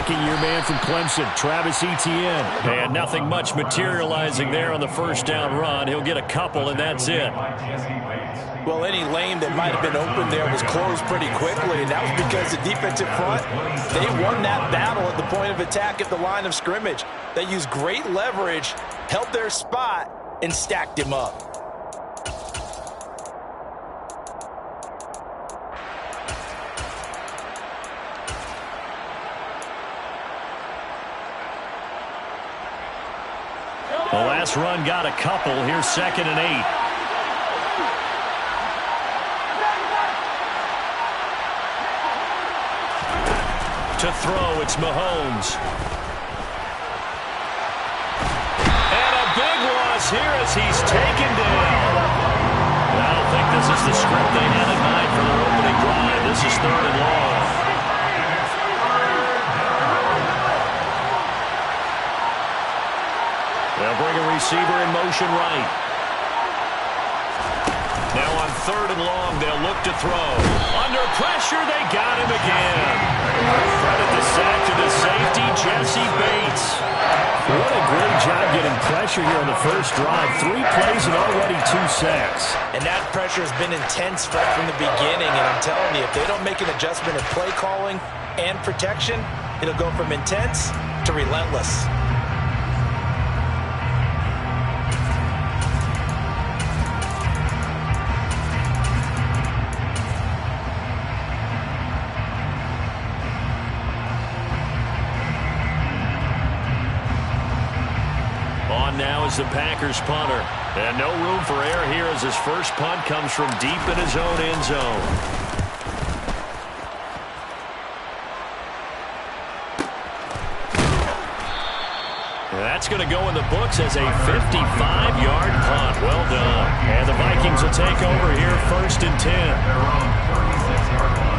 second-year man from Clemson, Travis Etienne. And nothing much materializing there on the first down run. He'll get a couple, and that's it. Well, any lane that might have been open there was closed pretty quickly, and that was because the defensive front, they won that battle at the point of attack at the line of scrimmage. They used great leverage, held their spot, and stacked him up. The last run got a couple. Here's 2nd and 8. To throw, it's Mahomes. And a big loss here as he's taken down. I don't think this is the script they had in mind for their opening drive. This is 3rd and long. They'll bring a receiver in motion right. Now on 3rd and long, they'll look to throw. Under pressure, they got him again. Credit the sack to the safety, Jesse Bates. What a great job getting pressure here on the first drive. 3 plays and already 2 sacks. And that pressure has been intense right from the beginning. And I'm telling you, if they don't make an adjustment in play calling and protection, it'll go from intense to relentless. Now is the Packers punter. And no room for error here as his first punt comes from deep in his own end zone. That's going to go in the books as a 55-yard punt. Well done. And the Vikings will take over here 1st and 10. Their own 36-yard line.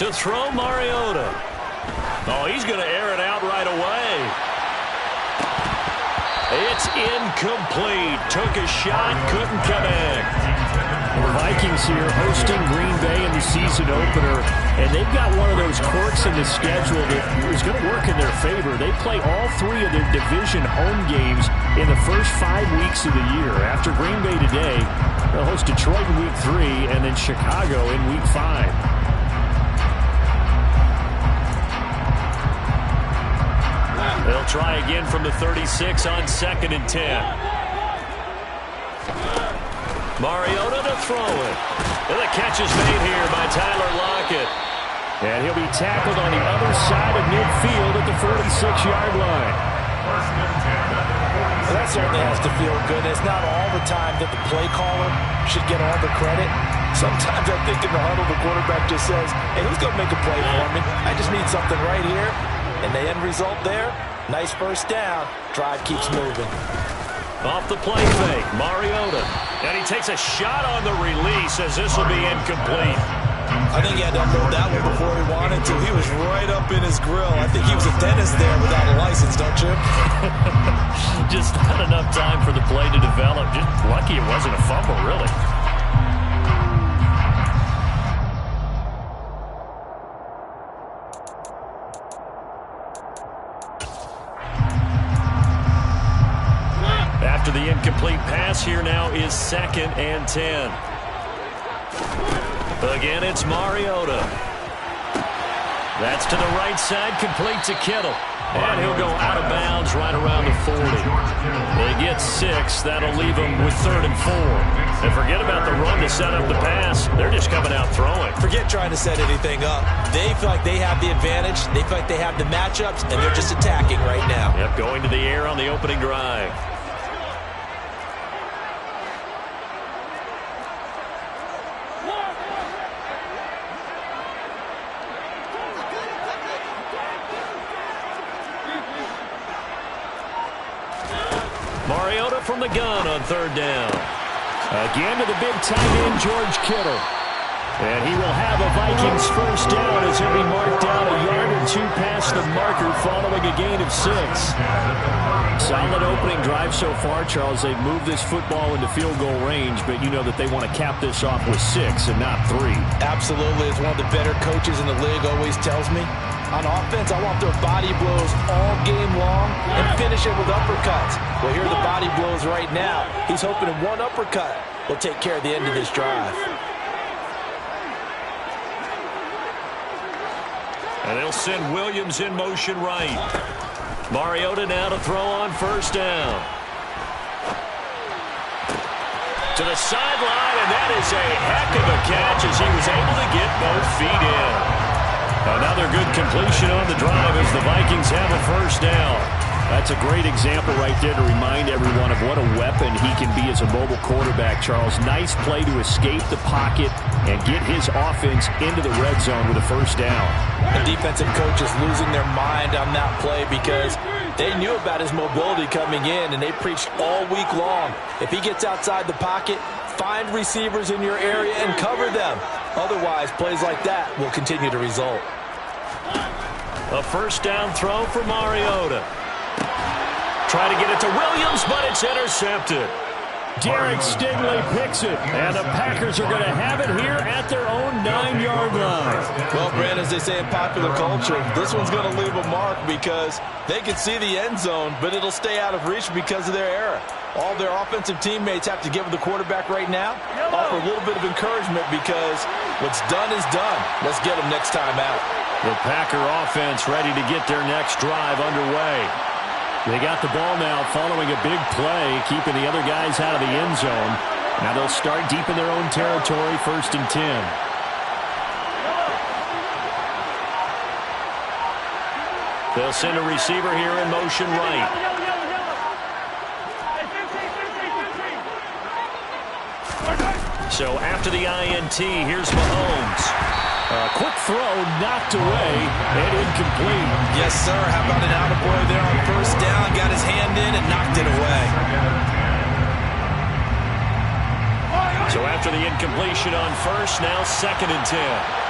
To throw, Mariota. Oh, he's going to air it out right away. It's incomplete. Took a shot, couldn't connect. The Vikings here hosting Green Bay in the season opener, and they've got one of those quirks in the schedule that is going to work in their favor. They play all 3 of their division home games in the first 5 weeks of the year. After Green Bay today, they'll host Detroit in Week 3 and then Chicago in Week 5. They'll try again from the 36 on 2nd and 10. Mariota to throw it. And the catch is made here by Tyler Lockett. And he'll be tackled on the other side of midfield at the 46-yard line. Well, that certainly has to feel good. It's not all the time that the play caller should get all the credit. Sometimes I think in the huddle, the quarterback just says, hey, who's going to make a play for me? I just need something right here. And the end result there, nice first down. Drive keeps moving. Off the play fake, Mariota. And he takes a shot on the release as this will be incomplete. I think he had to unload that one before he wanted to. He was right up in his grill. I think he was a dentist there without a license, don't you? Just not enough time for the play to develop. Just lucky it wasn't a fumble, really. After the incomplete pass, here now is 2nd and 10. Again, it's Mariota. That's to the right side, complete to Kittle. And he'll go out of bounds right around the 40. They gets 6. That'll leave them with 3rd and 4. And forget about the run to set up the pass. They're just coming out throwing. Forget trying to set anything up. They feel like they have the advantage. They feel like they have the matchups, and they're just attacking right now. Yep, going to the air on the opening drive. Mariota from the gun on 3rd down. Again to the big tight end, George Kittle. And he will have a Vikings first down as he'll be marked down a yard or 2 past the marker following a gain of 6. Solid opening drive so far, Charles. They've moved this football into field goal range, but you know that they want to cap this off with 6 and not 3. Absolutely. As one of the better coaches in the league always tells me, on offense, I want their body blows all game long and finish it with uppercuts. Well, here are the body blows right now. He's hoping in one uppercut will take care of the end of this drive. And they'll send Williams in motion right. Mariota now to throw on 1st down. To the sideline, and that is a heck of a catch as he was able to get both feet in. Another good completion on the drive as the Vikings have a 1st down. That's a great example right there to remind everyone of what a weapon he can be as a mobile quarterback, Charles. Nice play to escape the pocket and get his offense into the red zone with a 1st down. The defensive coach is losing their mind on that play because they knew about his mobility coming in, and they preached all week long. If he gets outside the pocket, find receivers in your area and cover them. Otherwise, plays like that will continue to result. A 1st down throw for Mariota. Try to get it to Williams, but it's intercepted. Derek Stingley picks it, and the Packers are going to have it here at their own 9-yard line. Well, Brand, as they say in popular culture, this one's going to leave a mark because they can see the end zone, but it'll stay out of reach because of their error. All their offensive teammates have to give the quarterback right now, offer a little bit of encouragement because what's done is done. Let's get them next time out. The Packer offense ready to get their next drive underway. They got the ball now following a big play, keeping the other guys out of the end zone. Now they'll start deep in their own territory, 1st and 10. They'll send a receiver here in motion right. So after the INT, here's Mahomes. Quick throw, knocked away, and incomplete. Yes, sir. How about an attaboy there on 1st down? Got his hand in and knocked it away. So after the incompletion on 1st, now 2nd and 10.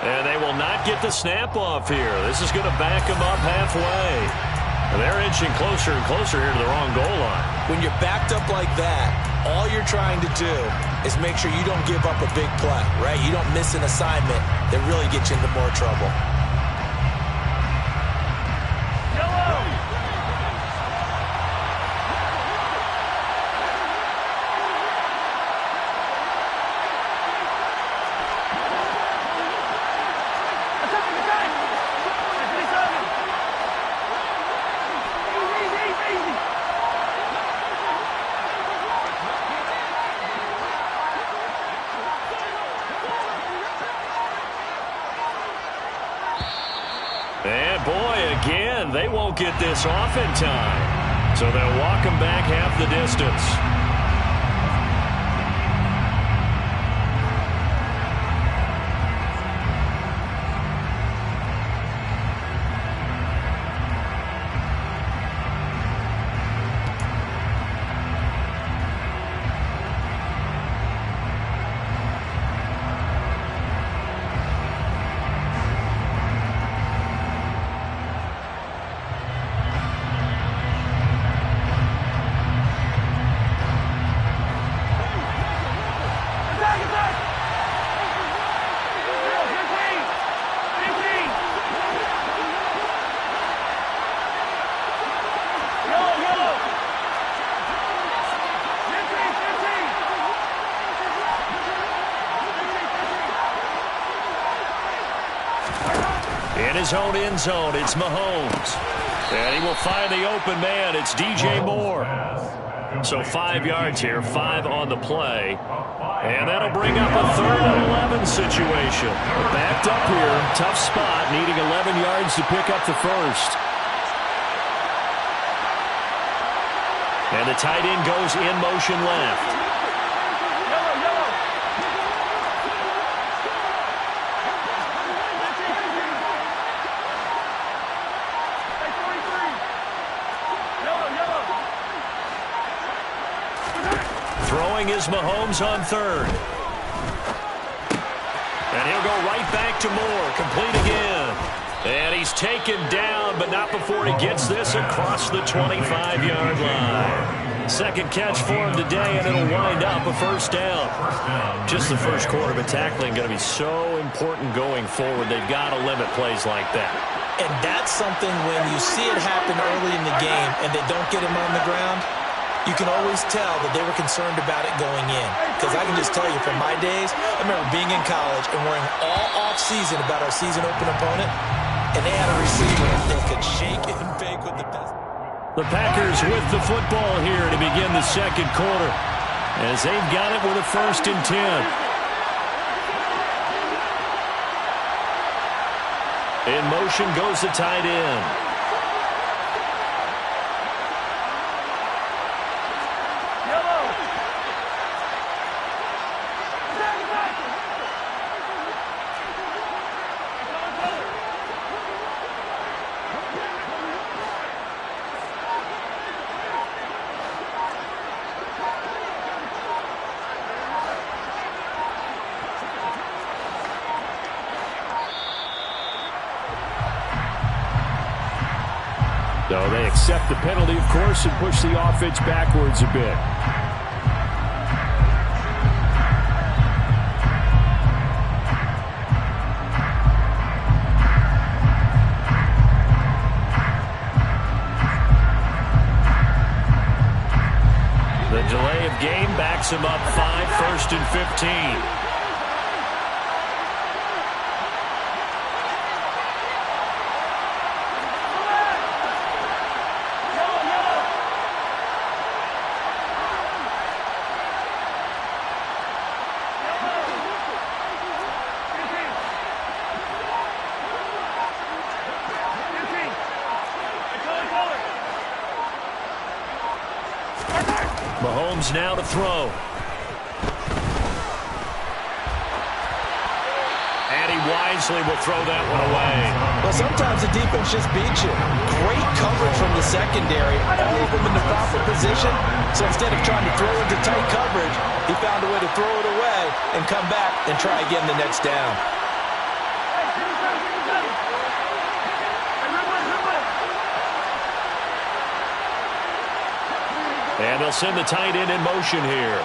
And they will not get the snap off here. This is going to back them up halfway. They're inching closer and closer here to the wrong goal line. When you're backed up like that, all you're trying to do is make sure you don't give up a big play, right? You don't miss an assignment that really gets you into more trouble. And boy, again, they won't get this off in time. So they'll walk them back half the distance. In his own end zone, it's Mahomes. And he will find the open man. It's DJ Moore. So 5 yards here, 5 on the play. And that'll bring up a 3rd and 11 situation. Backed up here, tough spot, needing 11 yards to pick up the first. And the tight end goes in motion left. Throwing is Mahomes on 3rd. And he'll go right back to Moore. Complete again. And he's taken down, but not before he gets this across the 25-yard line. Second catch for him today, and it'll wind up a first down. Just the first quarter, but tackling going to be so important going forward. They've got to limit plays like that. And that's something when you see it happen early in the game and they don't get him on the ground, you can always tell that they were concerned about it going in. Because I can just tell you from my days, I remember being in college and worrying all off-season about our season-open opponent, and they had a receiver that could shake and bake with the best. The Packers with the football here to begin the second quarter, as they've got it with a 1st and 10. In motion goes the tight end. So they accept the penalty, of course, and push the offense backwards a bit. The delay of game backs him up 5, 1st and 15. Mahomes now to throw. And he wisely will throw that one away. Well, sometimes the defense just beats you. Great coverage from the secondary. All of them in the proper position. So instead of trying to throw into tight coverage, he found a way to throw it away and come back and try again the next down. And they'll send the tight end in motion here.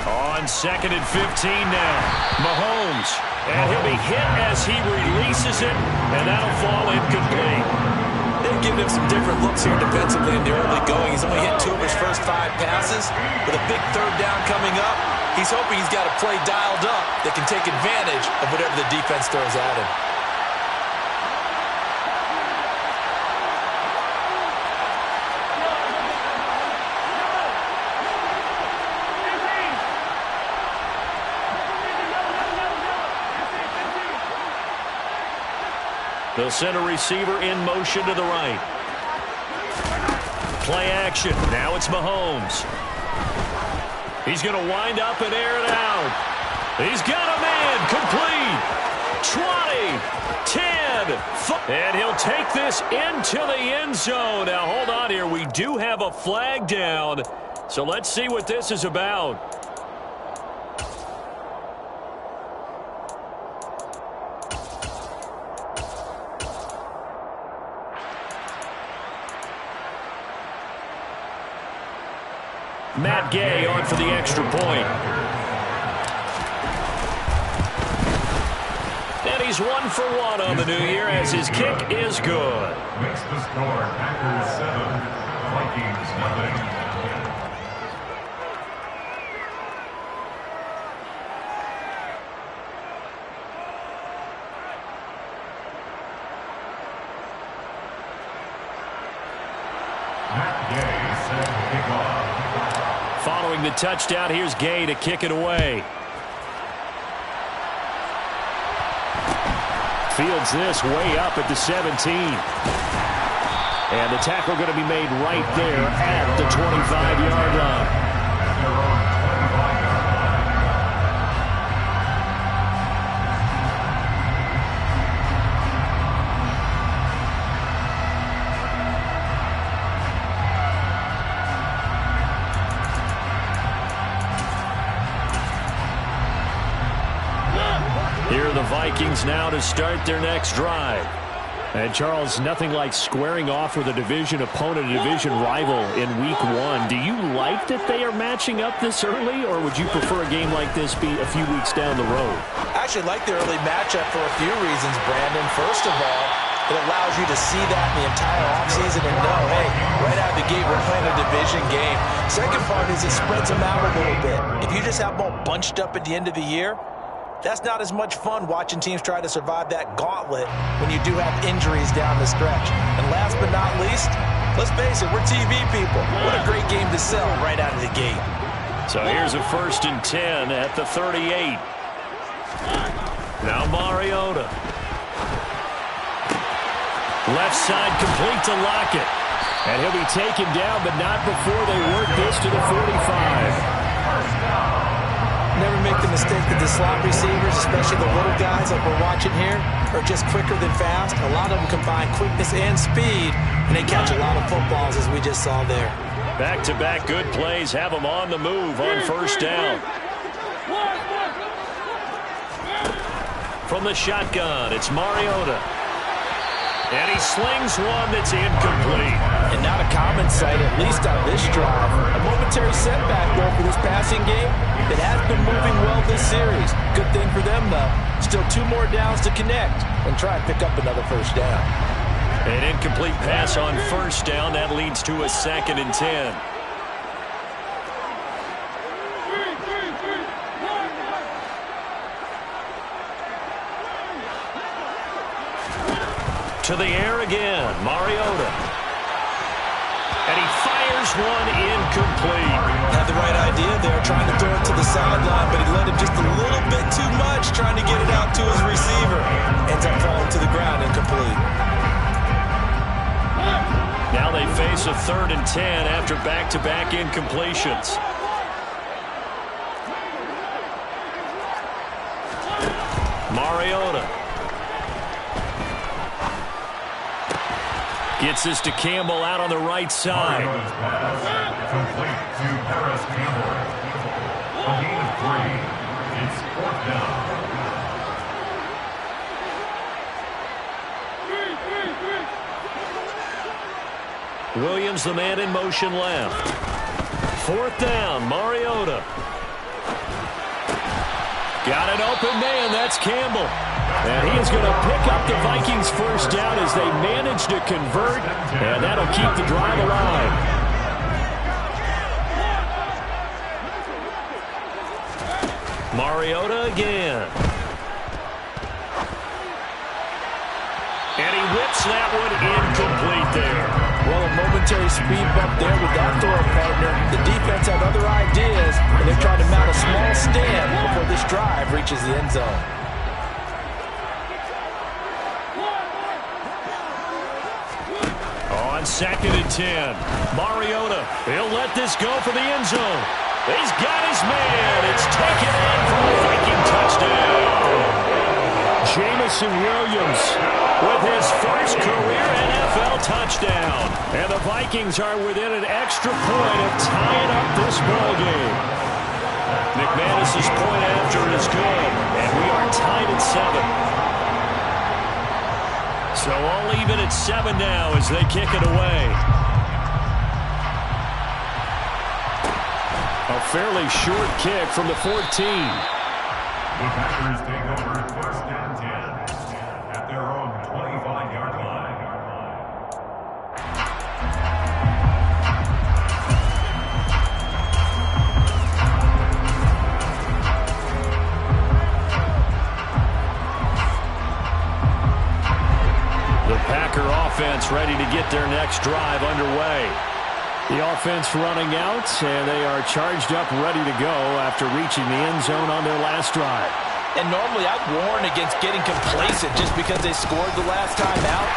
On 2nd and 15 now. Mahomes. And he'll be hit as he releases it, and that'll fall incomplete. They've given him some different looks here defensively in the early going. He's only hit 2 of his first 5 passes. With a big 3rd down coming up, he's hoping he's got a play dialed up that can take advantage of whatever the defense throws at him. They'll send a receiver in motion to the right. Play action. Now it's Mahomes. He's going to wind up and air it out. He's got a man. Complete. 20, 10, 5. And he'll take this into the end zone. Now, hold on here. We do have a flag down. So let's see what this is about. Matt Gay on for the extra point. And he's 1 for 1 on the new year as his kick is good. Makes the score Packers 7, Vikings nothing. Following the touchdown, here's Gay to kick it away. Fields this way up at the 17. And the tackle going to be made right there at the 25-yard line. Here are the Vikings now to start their next drive. And Charles, nothing like squaring off with a division opponent, a division rival in week 1. Do you like that they are matching up this early, or would you prefer a game like this be a few weeks down the road? I actually like the early matchup for a few reasons, Brandon. First of all, it allows you to see that in the entire offseason and know, hey, right out of the gate, we're playing a division game. Second part is it spreads them out a little bit. If you just have them all bunched up at the end of the year, that's not as much fun watching teams try to survive that gauntlet when you do have injuries down the stretch. And last but not least, let's face it, we're TV people. What a great game to sell right out of the gate. So here's a 1st and 10 at the 38. Now Mariota. Left side complete to Lockett. And he'll be taken down, but not before they work this to the 45. Never make the mistake that the slot receivers, especially the little guys like we're watching here, are just quicker than fast. A lot of them combine quickness and speed, and they catch a lot of footballs, as we just saw there. Back-to-back good plays have them on the move on 1st down. From the shotgun, it's Mariota. And he slings one that's incomplete. And not a common sight, at least on this drive. A momentary setback, though, for this passing game that has been moving well this series. Good thing for them, though. Still 2 more downs to connect and try and pick up another 1st down. An incomplete pass on 1st down. That leads to a 2nd and 10. To the air again, Mariota. And he fires one incomplete. Had the right idea there, trying to throw it to the sideline, but he let him just a little bit too much, trying to get it out to his receiver. Ends up falling to the ground incomplete. Now they face a 3rd and 10 after back-to-back incompletions. Mariota. Gets this to Campbell out on the right side. Complete to Paris Campbell. A gain of 3. It's 4th down. Williams, the man in motion left. 4th down, Mariota. Got an open man, that's Campbell. And he is going to pick up the Vikings' 1st down as they manage to convert, and that'll keep the drive alive. Mariota again. And he whips that one incomplete there. Well, a momentary speed bump there with that throw partner. The defense had other ideas, and they're trying to mount a small stand before this drive reaches the end zone. On 2nd and 10, Mariota, he'll let this go for the end zone. He's got his man. It's taken in for a Viking touchdown. Jamison Williams with his first career NFL touchdown. And the Vikings are within an extra point of tying up this ball game. McManus's point after is good, and we are tied at 7. So all even at 7 now as they kick it away. A fairly short kick from the 14. The Packers take over 1st and 10. at their own 25-yard line. The Packer offense ready to get their next drive underway. The offense running out, and they are charged up, ready to go after reaching the end zone on their last drive. And normally I'd warn against getting complacent just because they scored the last time out.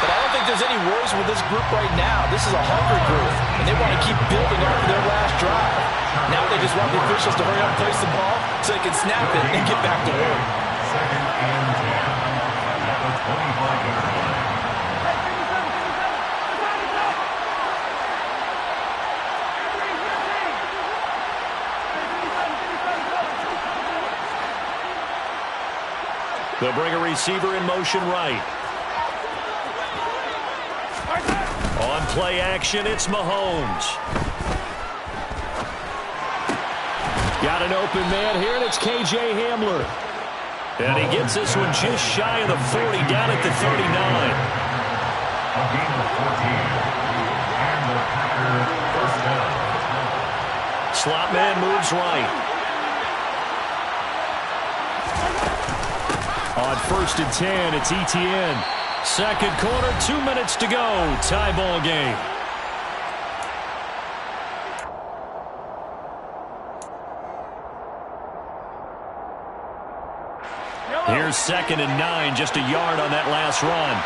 But I don't think there's any worries with this group right now. This is a hungry group, and they want to keep building off of their last drive. Now they just want the officials to hurry up and place the ball so they can snap it and get back to work. Second and 10 at the 25-yard line. They'll bring a receiver in motion right. On play action, it's Mahomes. Got an open man here, and it's K.J. Hamler. And he gets this one just shy of the 40, down at the 39. A gain of 14. And the Packers first down. Slot man moves right. On 1st and 10, it's Etienne. Second quarter, 2 minutes to go. Tie ball game. Here's 2nd and 9, just a yard on that last run.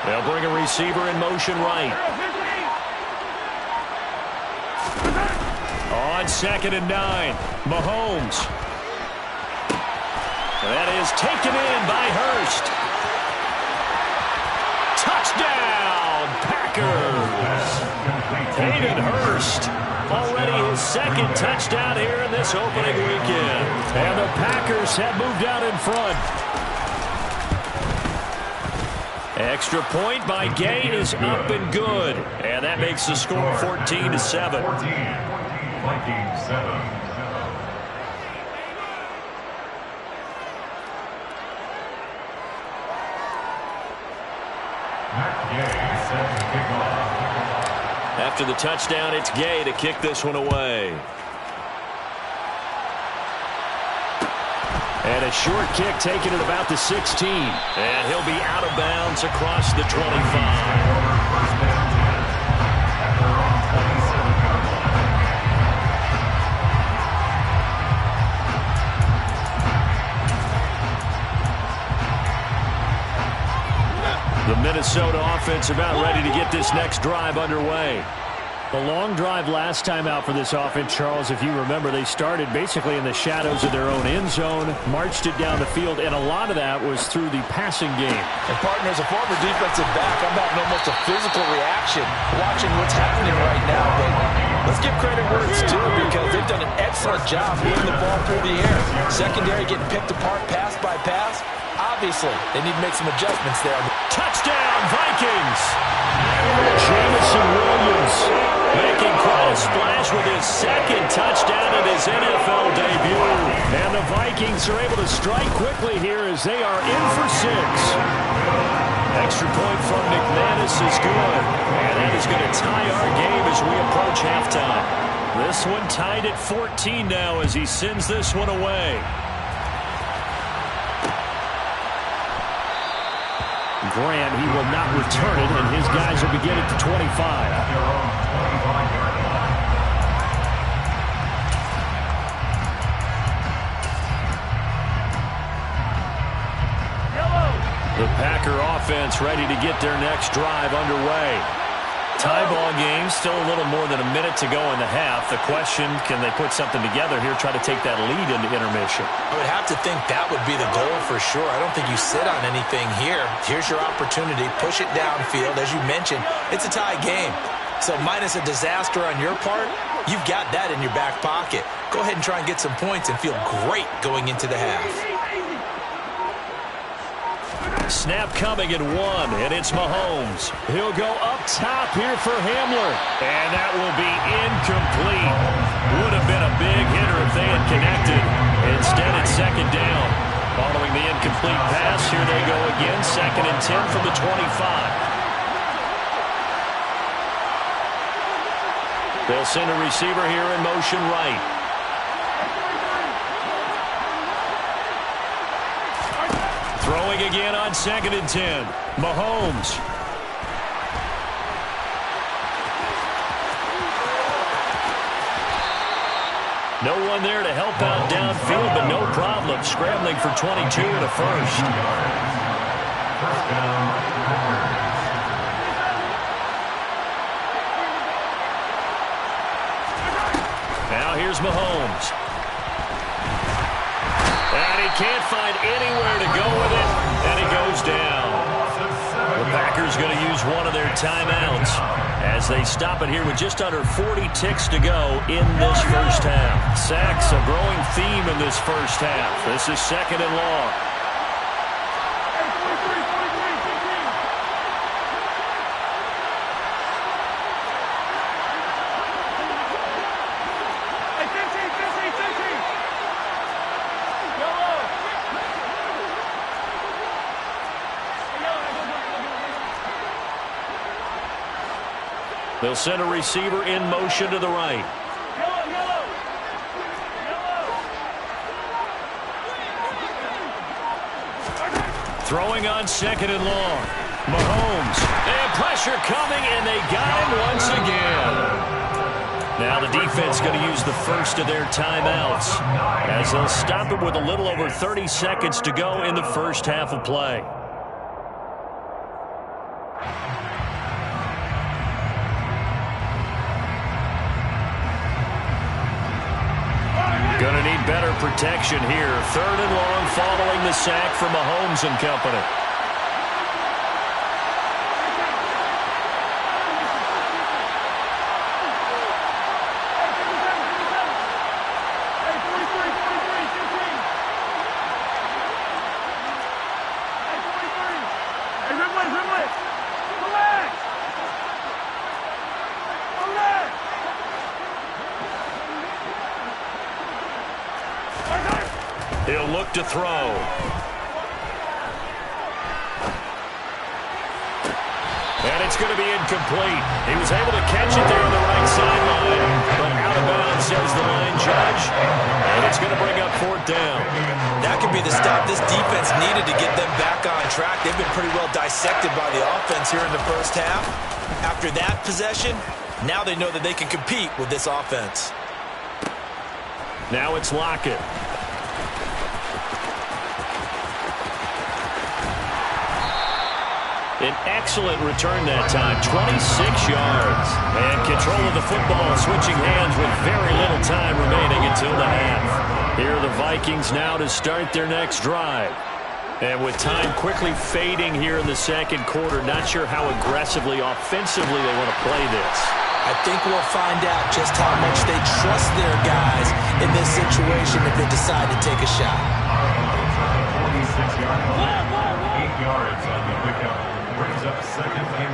They'll bring a receiver in motion right. On 2nd and 9, Mahomes. That is taken in by Hurst. Touchdown, Packers. Hayden Hurst, already his 2nd touchdown here in this opening weekend. And the Packers have moved out in front. Extra point by Gain is up and good. And that makes the score 14-7. 14. Vikings 7. After the touchdown, it's Gay to kick this one away. And a short kick taken at about the 16. And he'll be out of bounds across the 25. The Minnesota offense about ready to get this next drive underway. The long drive last time out for this offense, Charles, if you remember, they started basically in the shadows of their own end zone, marched it down the field, and a lot of that was through the passing game. And partner, as a former defensive back, I'm having almost a physical reaction watching what's happening right now. But let's give credit where it's due because they've done an excellent job moving the ball through the air. Secondary getting picked apart pass by pass. Obviously, they need to make some adjustments there. Touchdown, Vikings! Jamison Williams making quite a splash with his 2nd touchdown in his NFL debut. And the Vikings are able to strike quickly here as they are in for 6. Extra point from McManus is good. And that is going to tie our game as we approach halftime. This one tied at 14 now as he sends this one away. Graham, he will not return it, and his guys will begin at the 25. The Packer offense ready to get their next drive underway. Tie ball game, still a little more than a minute to go in the half. The question, can they put something together here, try to take that lead into intermission? I would have to think that would be the goal for sure. I don't think you sit on anything here. Here's your opportunity. Push it downfield. As you mentioned, it's a tie game. So minus a disaster on your part, you've got that in your back pocket. Go ahead and try and get some points and feel great going into the half. Snap coming at 1, and it's Mahomes. He'll go up top here for Hamler, and that will be incomplete. Would have been a big hitter if they had connected. Instead, it's second down. Following the incomplete pass, here they go again, 2nd and 10 from the 25. They'll send a receiver here in motion right. Throwing again on 2nd and 10. Mahomes. No one there to help out downfield, but no problem. Scrambling for 22 and a first. First down. Now here's Mahomes. And he can't find anywhere to go with it, and he goes down. The Packers going to use one of their timeouts as they stop it here with just under 40 ticks to go in this first half. Sacks, a growing theme in this first half. This is 2nd and long. They'll send a receiver in motion to the right. Throwing on 2nd and long. Mahomes. And pressure coming, and they got him once again. Now the defense going to use the first of their timeouts as they'll stop it with a little over 30 seconds to go in the first half of play. Going to need better protection here. 3rd and long following the sack from Mahomes and company. He'll look to throw. And it's going to be incomplete. He was able to catch it there on the right sideline, but out of bounds, says the line judge. And it's going to bring up 4th down. That could be the stop this defense needed to get them back on track. They've been pretty well dissected by the offense here in the first half. After that possession, now they know that they can compete with this offense. Now it's Lockett. An excellent return that time, 26 yards. And control of the football, switching hands with very little time remaining until the half. Here are the Vikings now to start their next drive. And with time quickly fading here in the second quarter, not sure how aggressively, offensively they want to play this. I think we'll find out just how much they trust their guys in this situation if they decide to take a shot. 46 yards, 8 yards on the pickup. Brings up 2nd and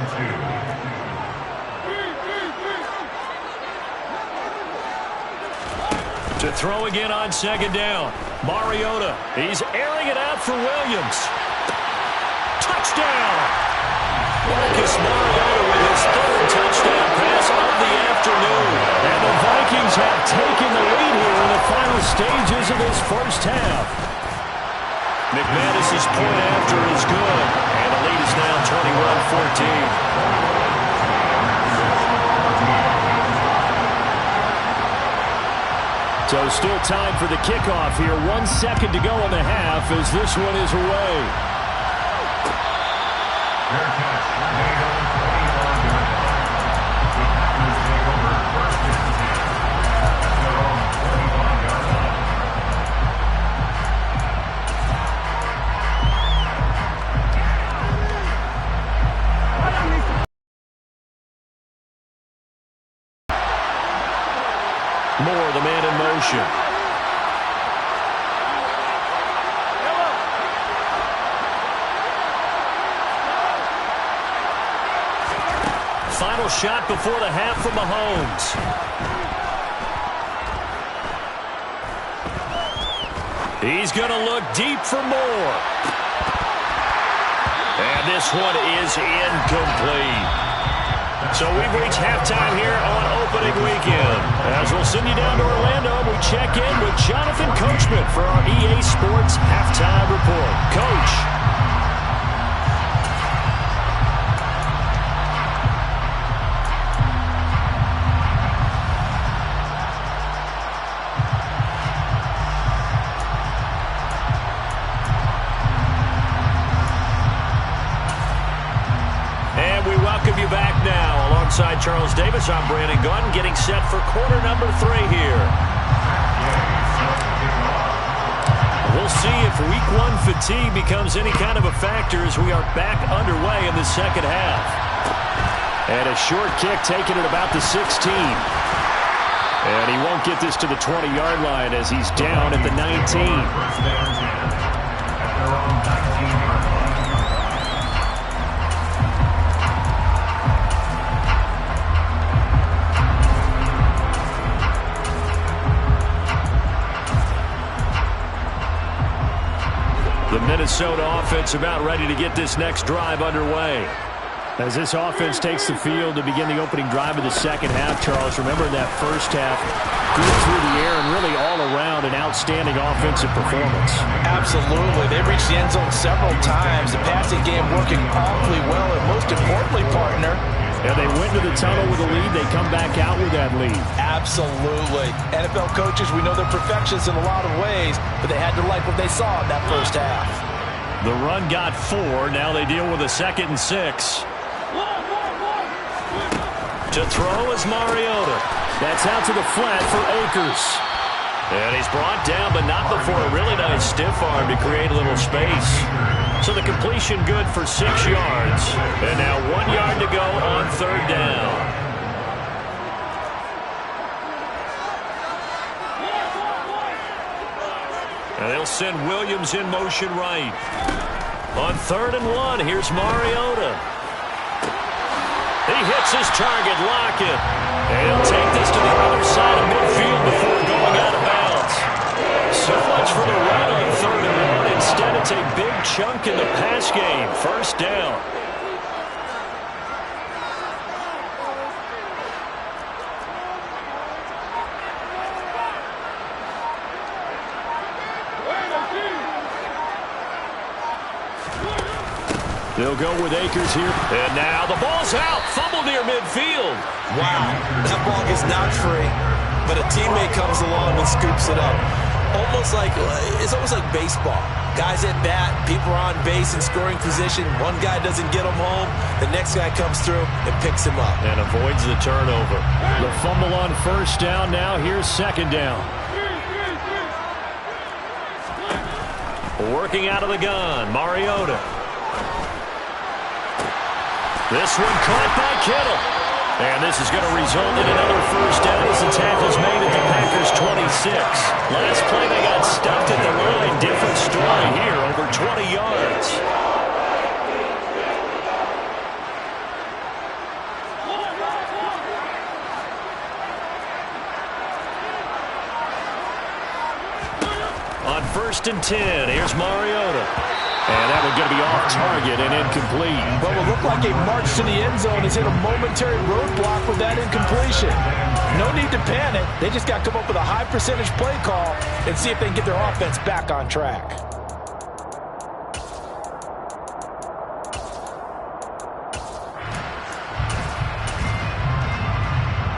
2. To throw again on 2nd down. Mariota, he's airing it out for Williams. Touchdown! Marcus Mariota with his 3rd touchdown pass of the afternoon. And the Vikings have taken the lead here in the final stages of this first half. McManus's point after is good, and the lead is now 21-14. So still time for the kickoff here. 1 second to go in the half as this one is away. Moore, the man in motion. Final shot before the half from Mahomes. He's going to look deep for more. And this one is incomplete. So we've reached halftime here on opening weekend. As we'll send you down to Orlando, we check in with Jonathan Coachman for our EA Sports Halftime Report. Coach. Alongside Charles Davis, I'm Brandon Gunn, getting set for quarter number 3 here. We'll see if week 1 fatigue becomes any kind of a factor as we are back underway in the second half. And a short kick taken at about the 16. And he won't get this to the 20-yard line as he's down at the 19. The Minnesota offense about ready to get this next drive underway. As this offense takes the field to begin the opening drive of the second half, Charles, remember that first half, good through the air and really all around an outstanding offensive performance. Absolutely. They reached the end zone several times. The passing game working awfully well, and most importantly, partner, and they went to the tunnel with a lead. They come back out with that lead. Absolutely. NFL coaches, we know they're perfectionists in a lot of ways, but they had to like what they saw in that first half. The run got 4. Now they deal with a 2nd and 6. To throw is Mariota. That's out to the flat for Akers. And he's brought down, but not before a really nice stiff arm to create a little space. So the completion good for 6 yards. And now 1 yard to go on 3rd down. And they'll send Williams in motion right. On 3rd and 1, here's Mariota. He hits his target, Lockett. And he'll take this to the other side of midfield before going out of bounds. So much for the run on 3rd and 1. Instead, it's a big chunk in the pass game. 1st down. They'll go with Akers here. And now the ball's out. Fumble near midfield. Wow, that ball is not free, but a teammate comes along and scoops it up. It's almost like baseball. Guys at bat, people are on base in scoring position. One guy doesn't get him home. The next guy comes through and picks him up. And avoids the turnover. The fumble on 1st down. Now here's 2nd down. Working out of the gun, Mariota. This one caught by Kittle. And this is going to result in another 1st down as the tackle's made at the Packers' 26. Last play they got stuffed at the line. Different story here, over 20 yards. On 1st and 10, here's Mariota. And that one going to be off target and incomplete. But what looked like a march to the end zone has hit a momentary roadblock with that incompletion. No need to panic. They just got to come up with a high percentage play call and see if they can get their offense back on track.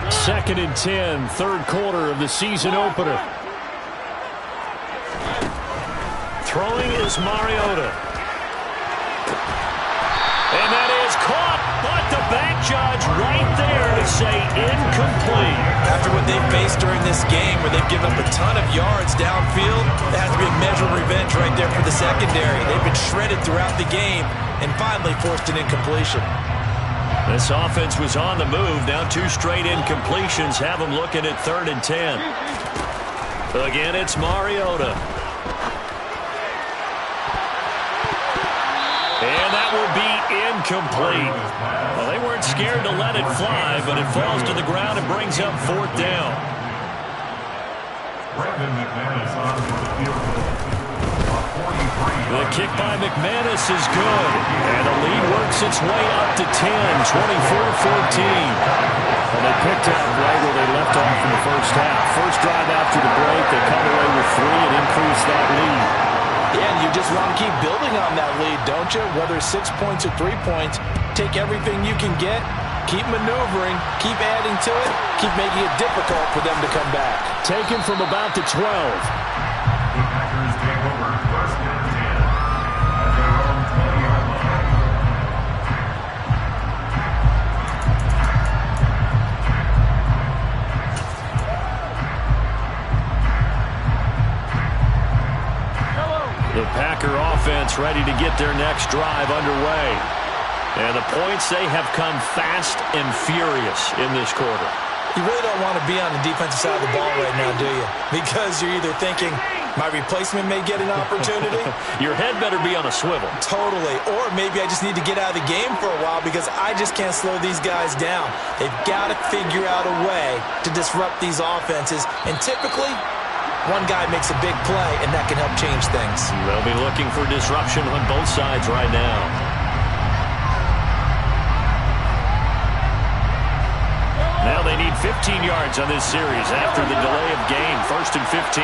Second and 10, 3rd quarter of the season opener. Throwing is Mariota. And that is caught, but the back judge right there to say incomplete. After what they've faced during this game where they've given up a ton of yards downfield, that has to be a measure of revenge right there for the secondary. They've been shredded throughout the game and finally forced an incompletion. This offense was on the move. Now 2 straight incompletions have them looking at 3rd and 10. Again, it's Mariota. And that will be incomplete. Well, they weren't scared to let it fly, but it falls to the ground and brings up 4th down. The kick by McManus is good. And the lead works its way up to 10, 24-14. Well, they picked up right where they left off in the first half. First drive after the break, they come away with 3 and increase that lead. Yeah, and you just want to keep building on that lead, don't you? Whether it's 6 points or 3 points, take everything you can get, keep maneuvering, keep adding to it, keep making it difficult for them to come back. Taken from about the 12. The Packers take over 1st and 10 at their own 20-yard line. The Packer offense ready to get their next drive underway. And the points, they have come fast and furious in this quarter. You really don't want to be on the defensive side of the ball right now, do you? Because you're either thinking, my replacement may get an opportunity. Your head better be on a swivel. Totally. Or maybe I just need to get out of the game for a while because I just can't slow these guys down. They've got to figure out a way to disrupt these offenses. And typically, one guy makes a big play, and that can help change things. They'll be looking for disruption on both sides right now. Now they need 15 yards on this series after the delay of game. 1st and 15.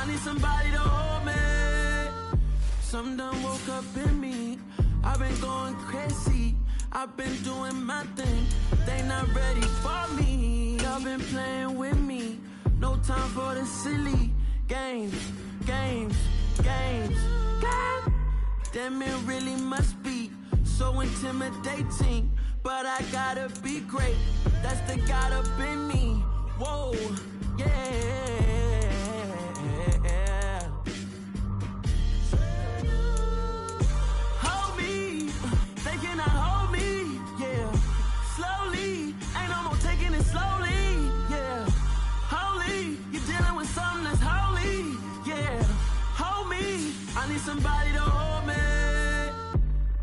need somebody to hold me. Something done woke up in me. I've been going crazy. I've been doing my thing. They not ready for me. Y'all been playing with me. No time for the silly games. Damn, it really must be so intimidating. But I gotta be great. That's the God up in me. Whoa, yeah. Hold me. They cannot hold me. Yeah. Slowly. Ain't no more taking it slowly. Yeah. Holy. You're dealing with something that's holy. Yeah. Hold me. I need somebody to hold me.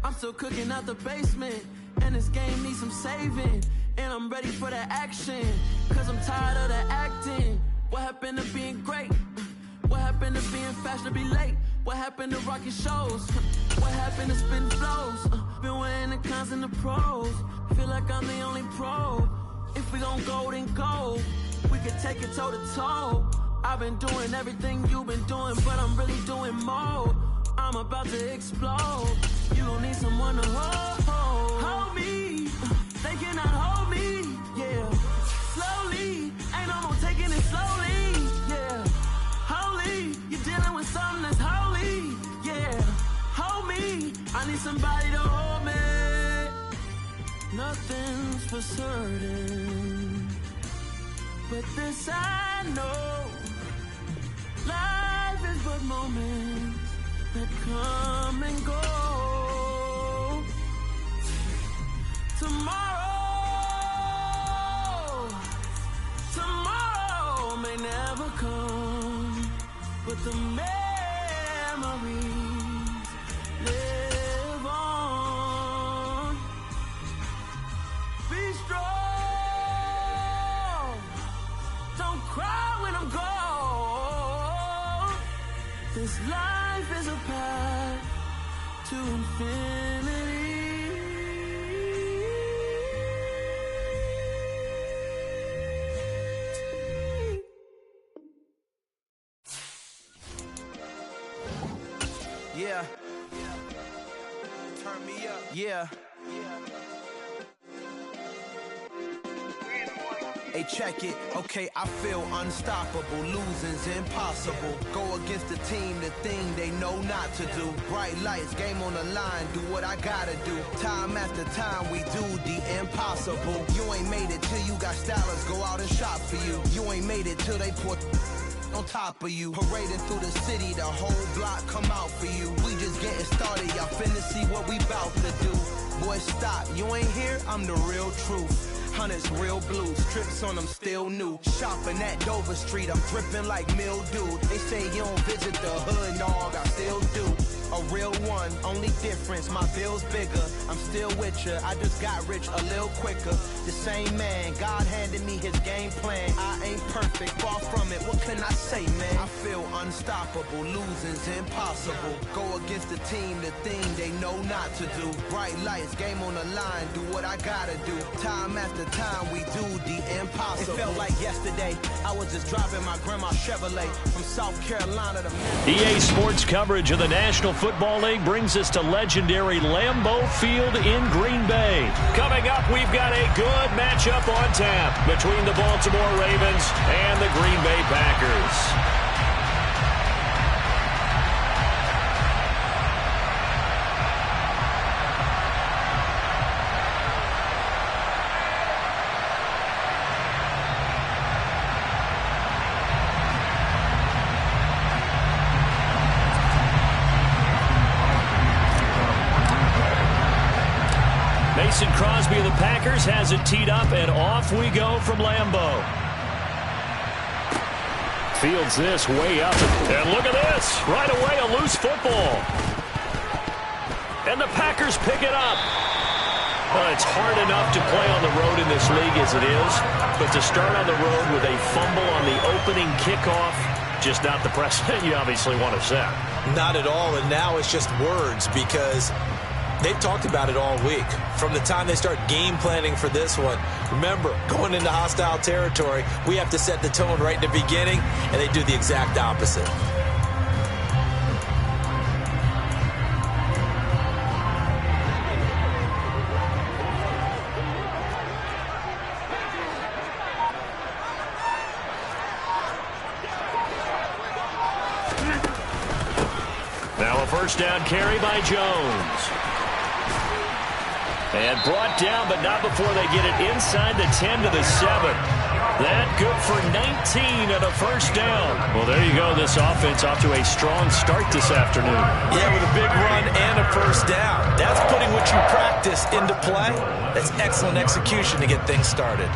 I'm still cooking out the basement. And this game needs some saving. And I'm ready for the action. Cause I'm tired of the acting. What happened to being great? What happened to being fashionably late? What happened to rocking shows? What happened to spitting flows? Been wearing the cons and the pros. Feel like I'm the only pro. If we gon' go, then go. We could take it toe to toe. I've been doing everything you've been doing, but I'm really doing more. I'm about to explode. You gon' need someone to hold me. They cannot hold me. Yeah. Slowly. Ain't no more taking it slowly. Yeah. Holy. You're dealing with something that's holy. Yeah. Hold me. I need somebody to hold me. Nothing's for certain, but this I know. Life is but moments that come and go. Tomorrow may never come, but the memories live on. Be strong, don't cry when I'm gone. This life is a path to infinity. Yeah. Turn me up. Yeah. Hey, check it. Okay, I feel unstoppable. Losing's impossible. Go against the team, the thing they know not to do. Bright lights, game on the line, do what I gotta do. Time after time, we do the impossible. You ain't made it till you got stylists go out and shop for you. You ain't made it till they put on top of you. Parading through the city, the whole block come out for you. We just getting started, y'all finna see what we bout to do. Boy, stop, you ain't here, I'm the real truth. Hunters, real blue, strips on them still new. Shopping at Dover Street, I'm dripping like mildew. They say you don't visit the hood, dog, I still do. A real one, only difference, my bill's bigger. I'm still with ya, I just got rich a little quicker. The same man, God handed me his game plan. I ain't perfect, far from it, what can I say, man? I feel unstoppable, losing's impossible. Go against the team, the thing they know not to do. Bright lights, game on the line, do what I gotta do. Time after time, we do the impossible. It felt like yesterday, I was just driving my grandma's Chevrolet from South Carolina to EA Sports coverage of the National Football League brings us to legendary Lambeau Field in Green Bay. Coming up, we've got a good matchup on tap between the Baltimore Ravens and the Green Bay Packers. Mason Crosby of the Packers has it teed up, and off we go from Lambeau. Fields this way up, and look at this. Right away, a loose football. And the Packers pick it up. Well, it's hard enough to play on the road in this league as it is, but to start on the road with a fumble on the opening kickoff, just not the precedent you obviously want to set. Not at all, and now it's just words, because They've talked about it all week. From the time they start game planning for this one, remember, going into hostile territory, we have to set the tone right in the beginning, and they do the exact opposite. Now a first down carry by Jones. And brought down, but not before they get it inside the 10 to the 7. That good for 19 and a first down. Well, there you go. This offense off to a strong start this afternoon. Yeah, with a big run and a first down. That's putting what you practice into play. That's excellent execution to get things started.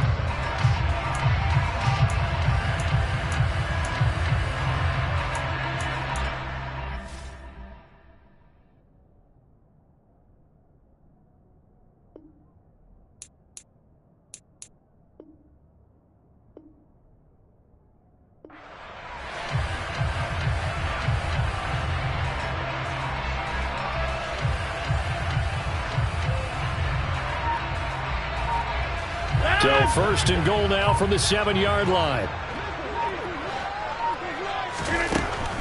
So first and goal now from the 7-yard line.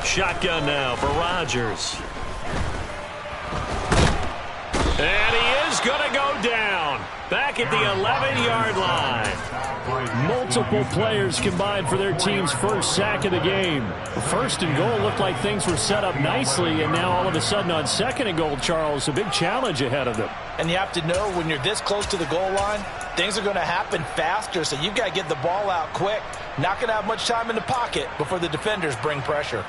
Shotgun now for Rodgers. And he is going to go down. Back at the 11-yard line. Multiple players combined for their team's first sack of the game. First and goal looked like things were set up nicely, and now all of a sudden on second and goal, Charles, a big challenge ahead of them. And you have to know when you're this close to the goal line, things are going to happen faster, so you've got to get the ball out quick. Not going to have much time in the pocket before the defenders bring pressure.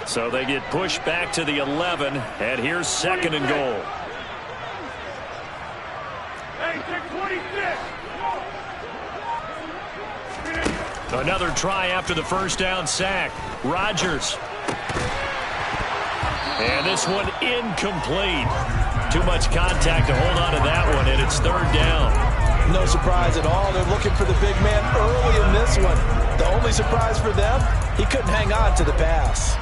So they get pushed back to the 11, and here's second and goal. Another try after the first down sack. Rodgers. And this one incomplete. Too much contact to hold on to that one, and it's third down. No surprise at all. They're looking for the big man early in this one. The only surprise for them, he couldn't hang on to the pass.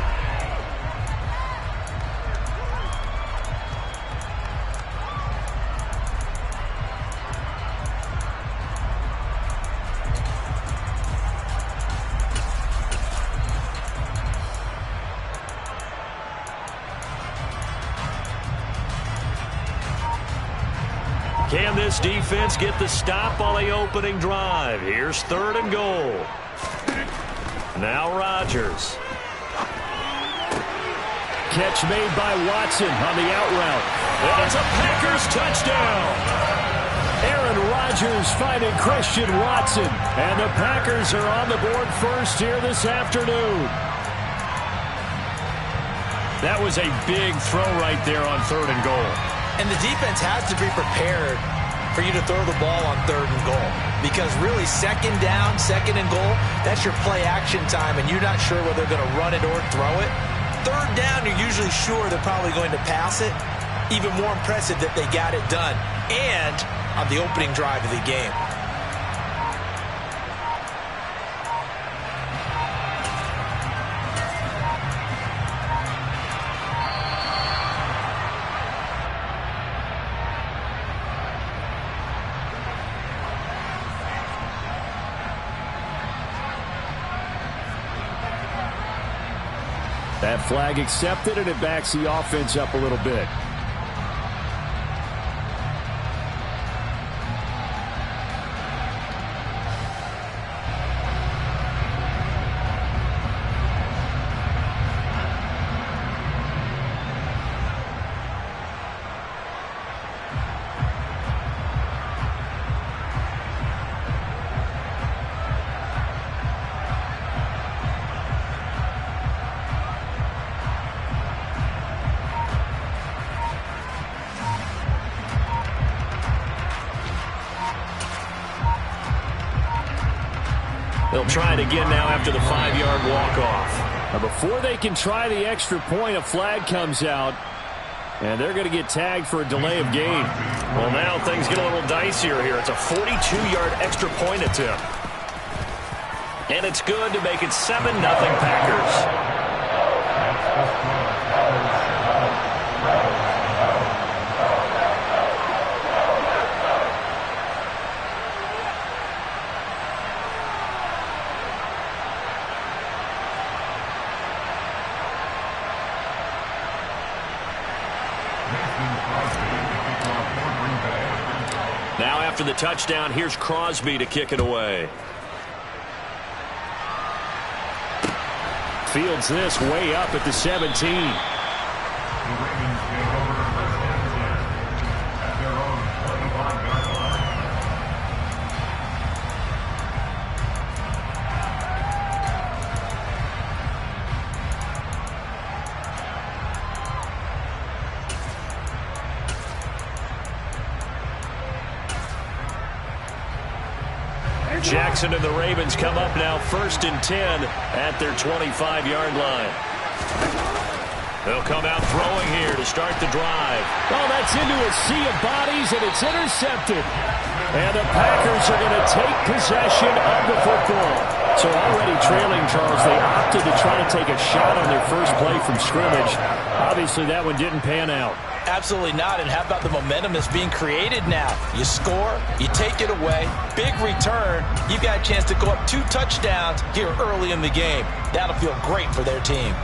Can this defense get the stop on the opening drive? Here's third and goal. Now Rodgers. Catch made by Watson on the out route. And it's a Packers touchdown. Aaron Rodgers finding Christian Watson. And the Packers are on the board first here this afternoon. That was a big throw right there on third and goal. And the defense has to be prepared for you to throw the ball on third and goal. Because really, second down, second and goal, that's your play action time, and you're not sure whether they're going to run it or throw it. Third down, you're usually sure they're probably going to pass it. Even more impressive that they got it done. And on the opening drive of the game. That flag accepted, and it backs the offense up a little bit. They'll try it again now after the 5-yard walk-off. Now before they can try the extra point, a flag comes out, and they're going to get tagged for a delay of game. Well, now things get a little dicier here. It's a 42-yard extra point attempt. And it's good to make it 7-0 Packers. Now after the touchdown, here's Crosby to kick it away. Fields this way up at the 17. The Ravens take over first and 10 at their own 25-yard line. Jackson and the Ravens come up now 1st and 10 at their 25-yard line. They'll come out throwing here to start the drive. Oh, that's into a sea of bodies, and it's intercepted. And the Packers are going to take possession of the football. So already trailing, Charles, they opted to try to take a shot on their first play from scrimmage. Obviously, that one didn't pan out. Absolutely not. And how about the momentum that's being created now? You score, you take it away, big return. You've got a chance to go up 2 touchdowns here early in the game. That'll feel great for their team.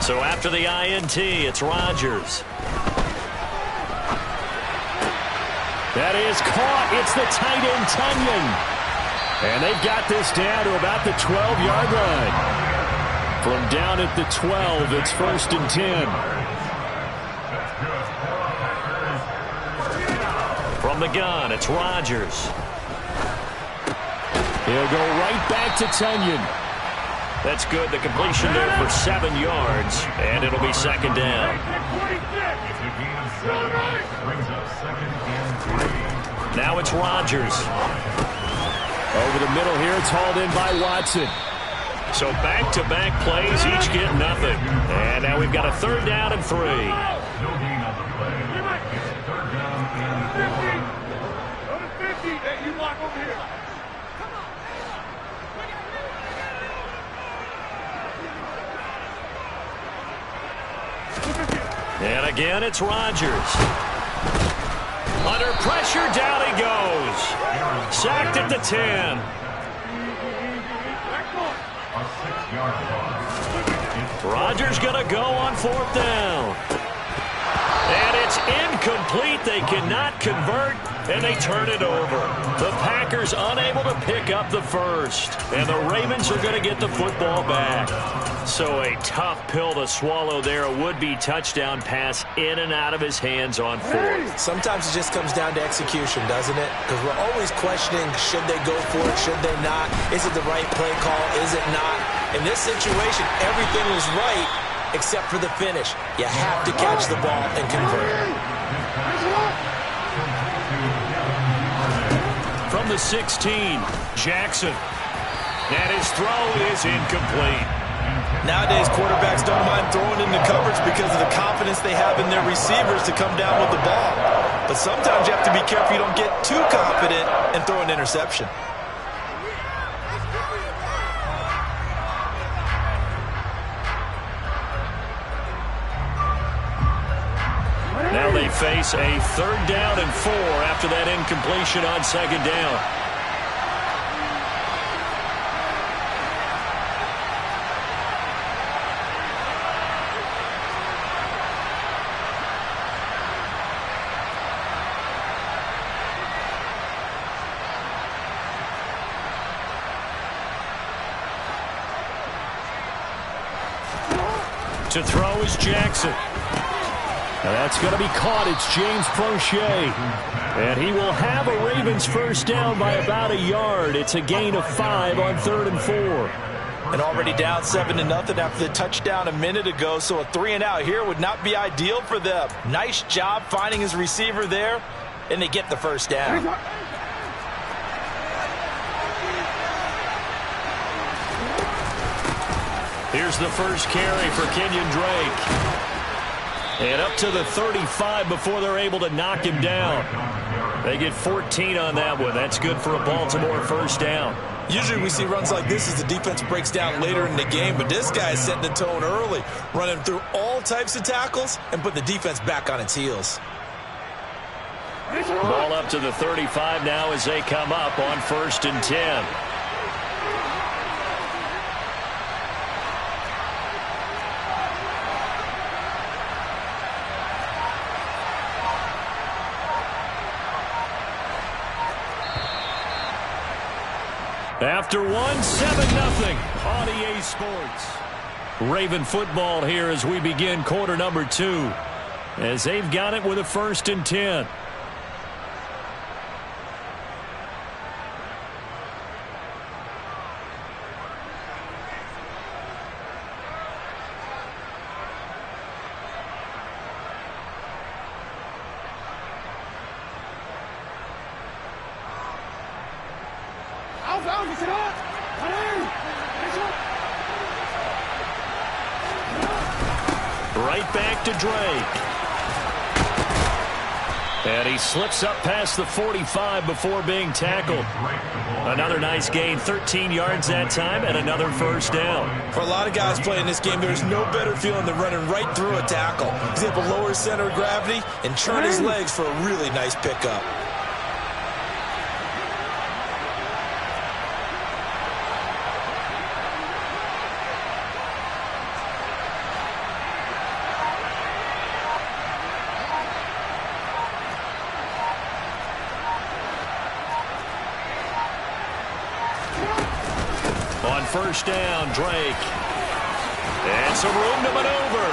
So after the INT, it's Rodgers. That is caught. It's the tight end, Tunyon. And they've got this down to about the 12-yard line. From down at the 12, it's 1st and 10. From the gun, it's Rodgers. He'll go right back to Tunyon. That's good. The completion there for 7 yards, and it'll be 2nd down. It's a gain of 7. Brings up 2nd and 3. Now it's Rodgers. Over the middle here, it's hauled in by Watson. So back-to-back plays, each get nothing. And now we've got a 3rd down and 3. No gain on the play. It's 3rd down and 4. Go to 50. Hey, you block over here. And again, it's Rodgers. Under pressure, down he goes. Sacked at the 10. A 6-yard loss. Rodgers going to go on 4th down. And it's incomplete. They cannot convert, and they turn it over. The Packers unable to pick up the first, and the Ravens are going to get the football back. So a tough pill to swallow there. A would-be touchdown pass in and out of his hands on 4th. Sometimes it just comes down to execution, doesn't it? Because we're always questioning, should they go for it, should they not? Is it the right play call, is it not? In this situation, everything was right except for the finish. You have to catch the ball and convert. From the 16, Jackson. And his throw is incomplete. Nowadays, quarterbacks don't mind throwing into coverage because of the confidence they have in their receivers to come down with the ball. But sometimes you have to be careful you don't get too confident and throw an interception. Now they face a 3rd down and 4 after that incompletion on 2nd down. To throw is Jackson. Now that's going to be caught. It's James Prochet. And he will have a Ravens 1st down by about a yard. It's a gain of 5 on 3rd and 4. And already down 7-0 after the touchdown a minute ago, so a 3-and-out here would not be ideal for them. Nice job finding his receiver there, and they get the 1st down. Here's the first carry for Kenyon Drake. And up to the 35 before they're able to knock him down. They get 14 on that one. That's good for a Baltimore first down. Usually we see runs like this as the defense breaks down later in the game, but this guy is setting the tone early, running through all types of tackles and putting the defense back on its heels. Ball up to the 35 now as they come up on 1st and 10. After 7-0 on EA Sports. Raven football here as we begin quarter number 2. As they've got it with a 1st and 10. Right back to Drake. And he slips up past the 45 before being tackled. Another nice gain, 13 yards that time, and another first down. For a lot of guys playing this game, there's no better feeling than running right through a tackle. He's able to lower his center of gravity and turn his legs for a really nice pickup. On first down, Drake. And some room to maneuver.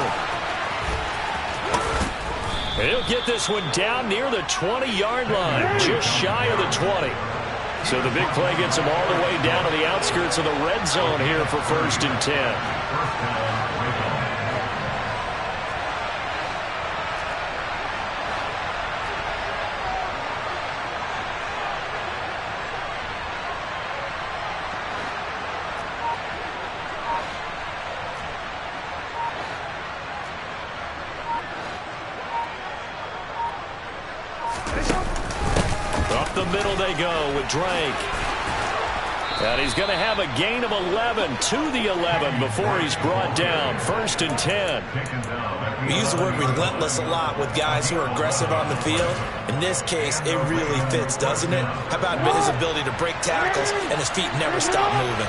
He'll get this one down near the 20-yard line, just shy of the 20. So the big play gets him all the way down to the outskirts of the red zone here for 1st and 10. Up the middle they go with Drake. And he's going to have a gain of 11 to the 11 before he's brought down. 1st and 10. We use the word relentless a lot with guys who are aggressive on the field. In this case, it really fits, doesn't it? How about his ability to break tackles and his feet never stop moving?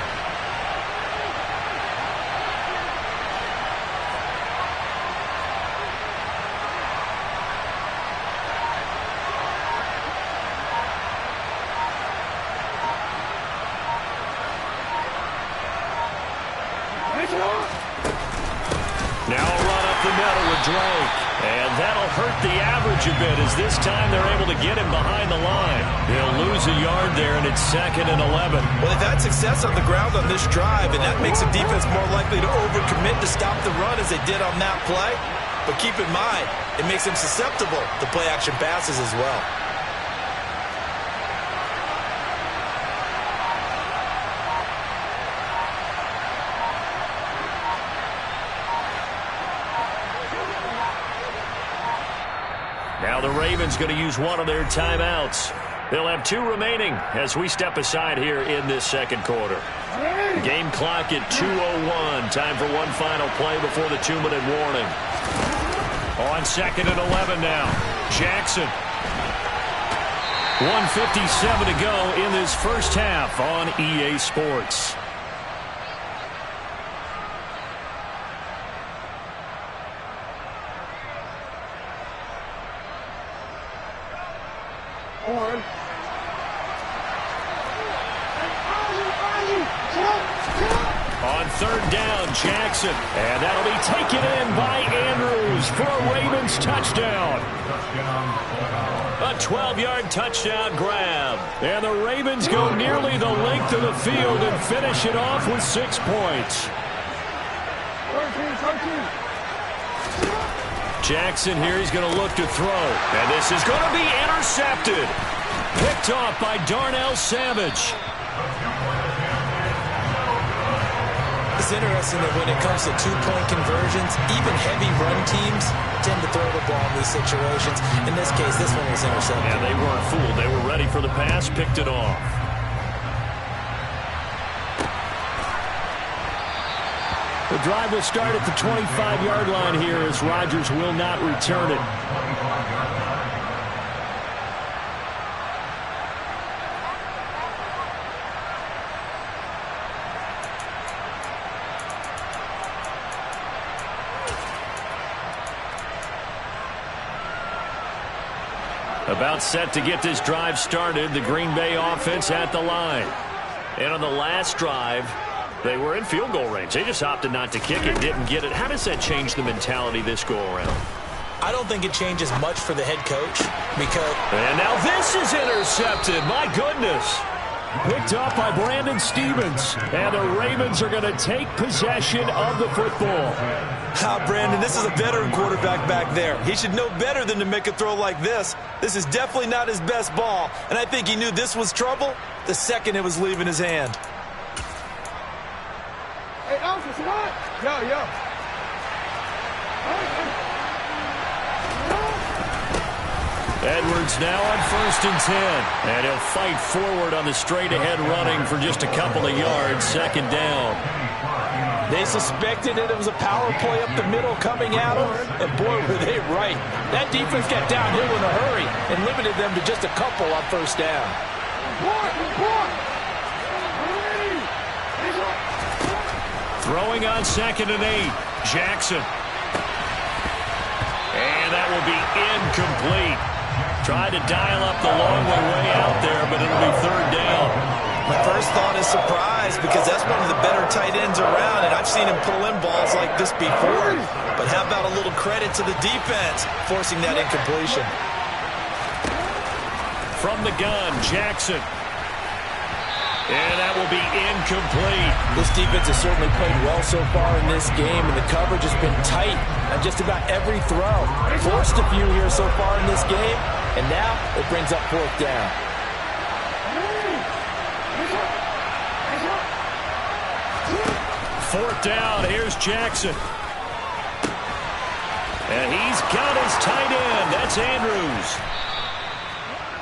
Now a run up the middle with Drake. And that'll hurt the average a bit as this time they're able to get him behind the line. He'll lose a yard there, and it's 2nd and 11. Well, they've had success on the ground on this drive, and that makes the defense more likely to overcommit to stop the run as they did on that play. But keep in mind, it makes them susceptible to play-action passes as well. Now the Ravens going to use one of their timeouts. They'll have 2 remaining as we step aside here in this second quarter. Game clock at 2:01. Time for one final play before the 2-minute warning. On 2nd and 11 now. Jackson. 1:57 to go in this first half on EA Sports. On 3rd down, Jackson. And that'll be taken in by Andrews for a Ravens touchdown. A 12-yard touchdown grab. And the Ravens go nearly the length of the field and finish it off with 6 points. Jackson here, he's going to look to throw. And this is going to be intercepted. Picked off by Darnell Savage. This it's interesting that when it comes to two-point conversions, even heavy run teams tend to throw the ball in these situations. In this case, this one was intercepted. Yeah, they weren't fooled. They were ready for the pass, picked it off. The drive will start at the 25-yard line here as Rodgers will not return it. About set to get this drive started. The Green Bay offense at the line. And on the last drive, they were in field goal range. They just opted not to kick it, didn't get it. How does that change the mentality this go-around? I don't think it changes much for the head coach because... And now this is intercepted. My goodness. Picked up by Brandon Stevens. And the Ravens are going to take possession of the football. Brandon, this is a veteran quarterback back there. He should know better than to make a throw like this. This is definitely not his best ball. And I think he knew this was trouble the second it was leaving his hand. Hey, officer, what? Yo. Edwards now on 1st and 10. And he'll fight forward on the straight-ahead running for just a couple of yards. 2nd down. They suspected it was a power play up the middle coming at them, and boy, were they right. That defense got downhill in a hurry and limited them to just a couple on 1st down. Throwing on 2nd and 8. Jackson. And that will be incomplete. Tried to dial up the long way out there, but it'll be 3rd down. My first thought is surprise because that's one of the better tight ends around, and I've seen him pull in balls like this before. But how about a little credit to the defense forcing that incompletion? From the gun, Jackson. And that will be incomplete. This defense has certainly played well so far in this game, and the coverage has been tight on just about every throw. Forced a few here so far in this game, and now it brings up 4th down. 4th down, here's Jackson. And he's got his tight end. That's Andrews.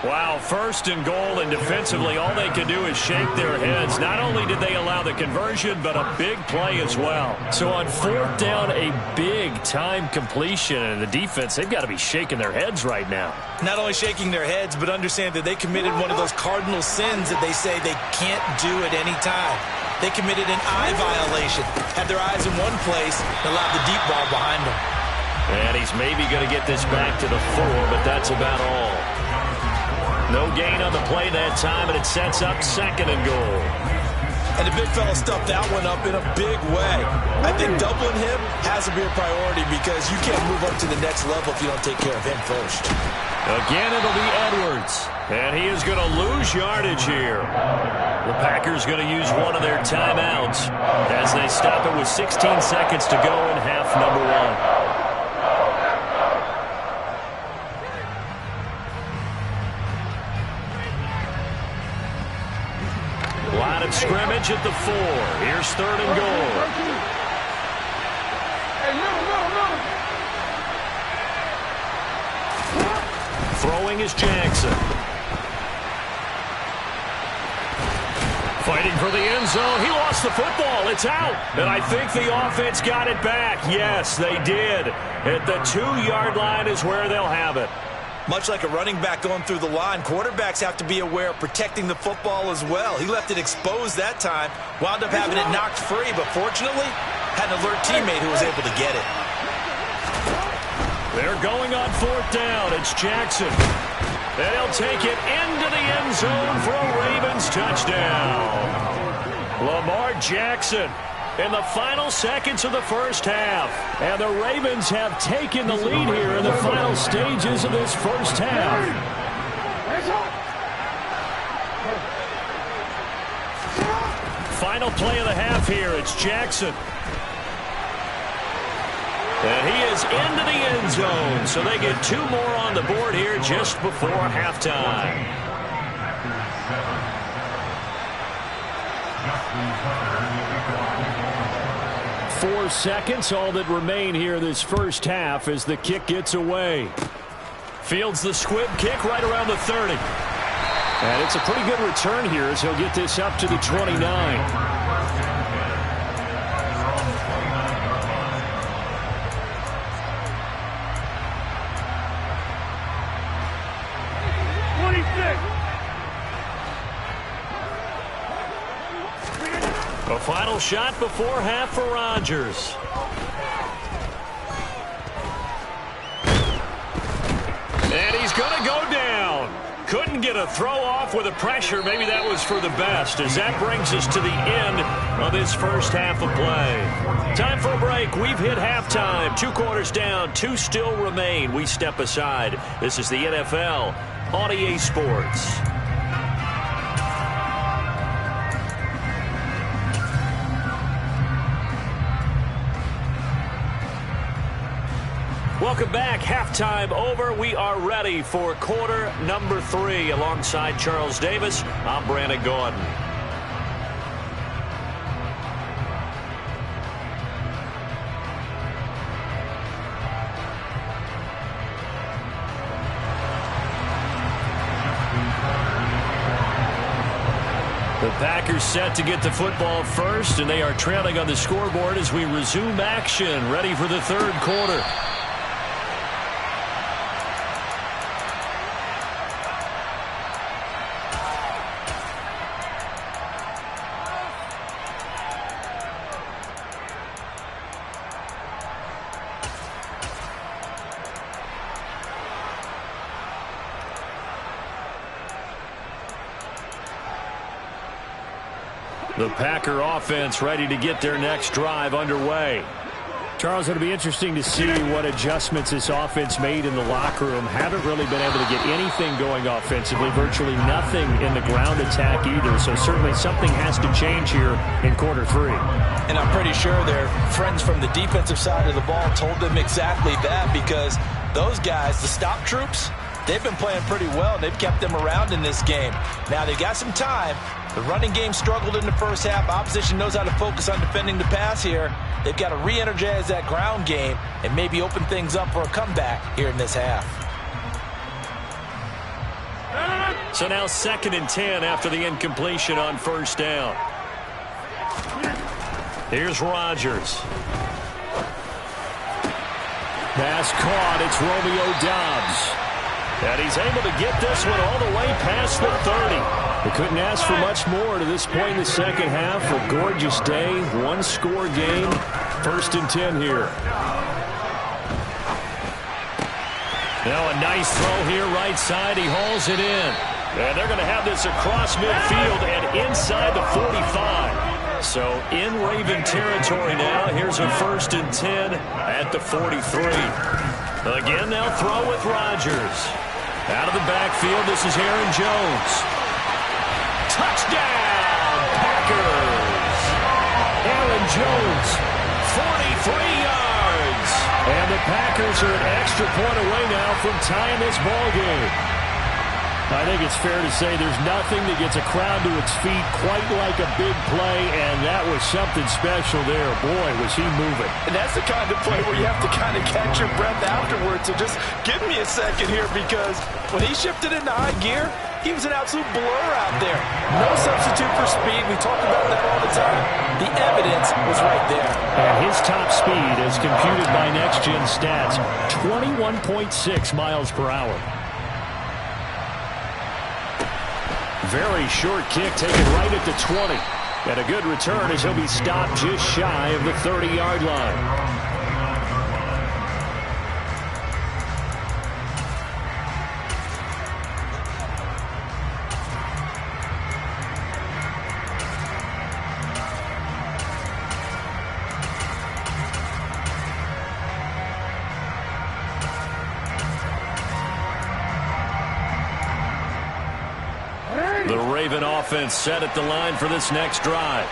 Wow, 1st and goal, and defensively all they can do is shake their heads. Not only did they allow the conversion, but a big play as well. So on 4th down, a big-time completion, and the defense, they've got to be shaking their heads right now. Not only shaking their heads, but understand that they committed one of those cardinal sins that they say they can't do at any time. They committed an eye violation, had their eyes in one place, and allowed the deep ball behind them. And he's maybe going to get this back to the 4, but that's about all. No gain on the play that time, and it sets up 2nd and goal. And the big fella stuffed that one up in a big way. I think doubling him has to be a priority because you can't move up to the next level if you don't take care of him first. Again, it'll be Edwards. And he is going to lose yardage here. The Packers going to use one of their timeouts as they stop it with 16 seconds to go in half number 1. Line of scrimmage at the 4. Here's 3rd and goal. Throwing is Jackson. Fighting for the end zone. He lost the football. It's out. And I think the offense got it back. Yes, they did. At the 2-yard line is where they'll have it. Much like a running back going through the line, quarterbacks have to be aware of protecting the football as well. He left it exposed that time, wound up having it knocked free, but fortunately, had an alert teammate who was able to get it. They're going on 4th down. It's Jackson. And he'll take it into the end zone for a Ravens touchdown. Lamar Jackson in the final seconds of the 1st half. And the Ravens have taken the lead here in the final stages of this 1st half. Final play of the half here. It's Jackson. And he is into the end zone. So they get 2 more on the board here just before halftime. 4 seconds, all that remain here this first half as the kick gets away. Fields the squib kick right around the 30. And it's a pretty good return here as he'll get this up to the 29. A final shot before half for Rodgers. And he's going to go down. Couldn't get a throw off with the pressure. Maybe that was for the best, as that brings us to the end of this first half of play. Time for a break. We've hit halftime. 2 quarters down, 2 still remain. We step aside. This is the NFL on EA Sports. Welcome back. Halftime over. We are ready for quarter number 3. Alongside Charles Davis, I'm Brandon Gordon. The Packers set to get the football first, and they are trailing on the scoreboard as we resume action, ready for the third quarter. The Packer offense ready to get their next drive underway. Charles, it'll be interesting to see what adjustments this offense made in the locker room. Haven't really been able to get anything going offensively, virtually nothing in the ground attack either. So certainly something has to change here in quarter 3. And I'm pretty sure their friends from the defensive side of the ball told them exactly that, because those guys, the stop troops, they've been playing pretty well, and they've kept them around in this game. Now, they've got some time. The running game struggled in the first half. Opposition knows how to focus on defending the pass here. They've got to re-energize that ground game and maybe open things up for a comeback here in this half. So now 2nd and 10 after the incompletion on first down. Here's Rodgers. Pass caught. It's Romeo Doubs. And he's able to get this one all the way past the 30. They couldn't ask for much more to this point in the second half. A gorgeous day, 1-score game. 1st and 10 here. Now a nice throw here right side. He hauls it in. And they're going to have this across midfield and inside the 45. So in Raven territory now. Here's a 1st and 10 at the 43. Again, they'll throw with Rodgers. Out of the backfield, this is Aaron Jones. Touchdown, Packers! Aaron Jones, 43 yards. And the Packers are an extra point away now from tying this ball game. I think it's fair to say there's nothing that gets a crowd to its feet quite like a big play, and that was something special there. Boy, was he moving. And that's the kind of play where you have to kind of catch your breath afterwards. So just give me a second here, because when he shifted into high gear, he was an absolute blur out there. No substitute for speed. We talk about that all the time. The evidence was right there. And his top speed, as computed by Next Gen Stats, 21.6 miles per hour. Very short kick taken right at the 20. And a good return as he'll be stopped just shy of the 30-yard line. The Raven offense set at the line for this next drive.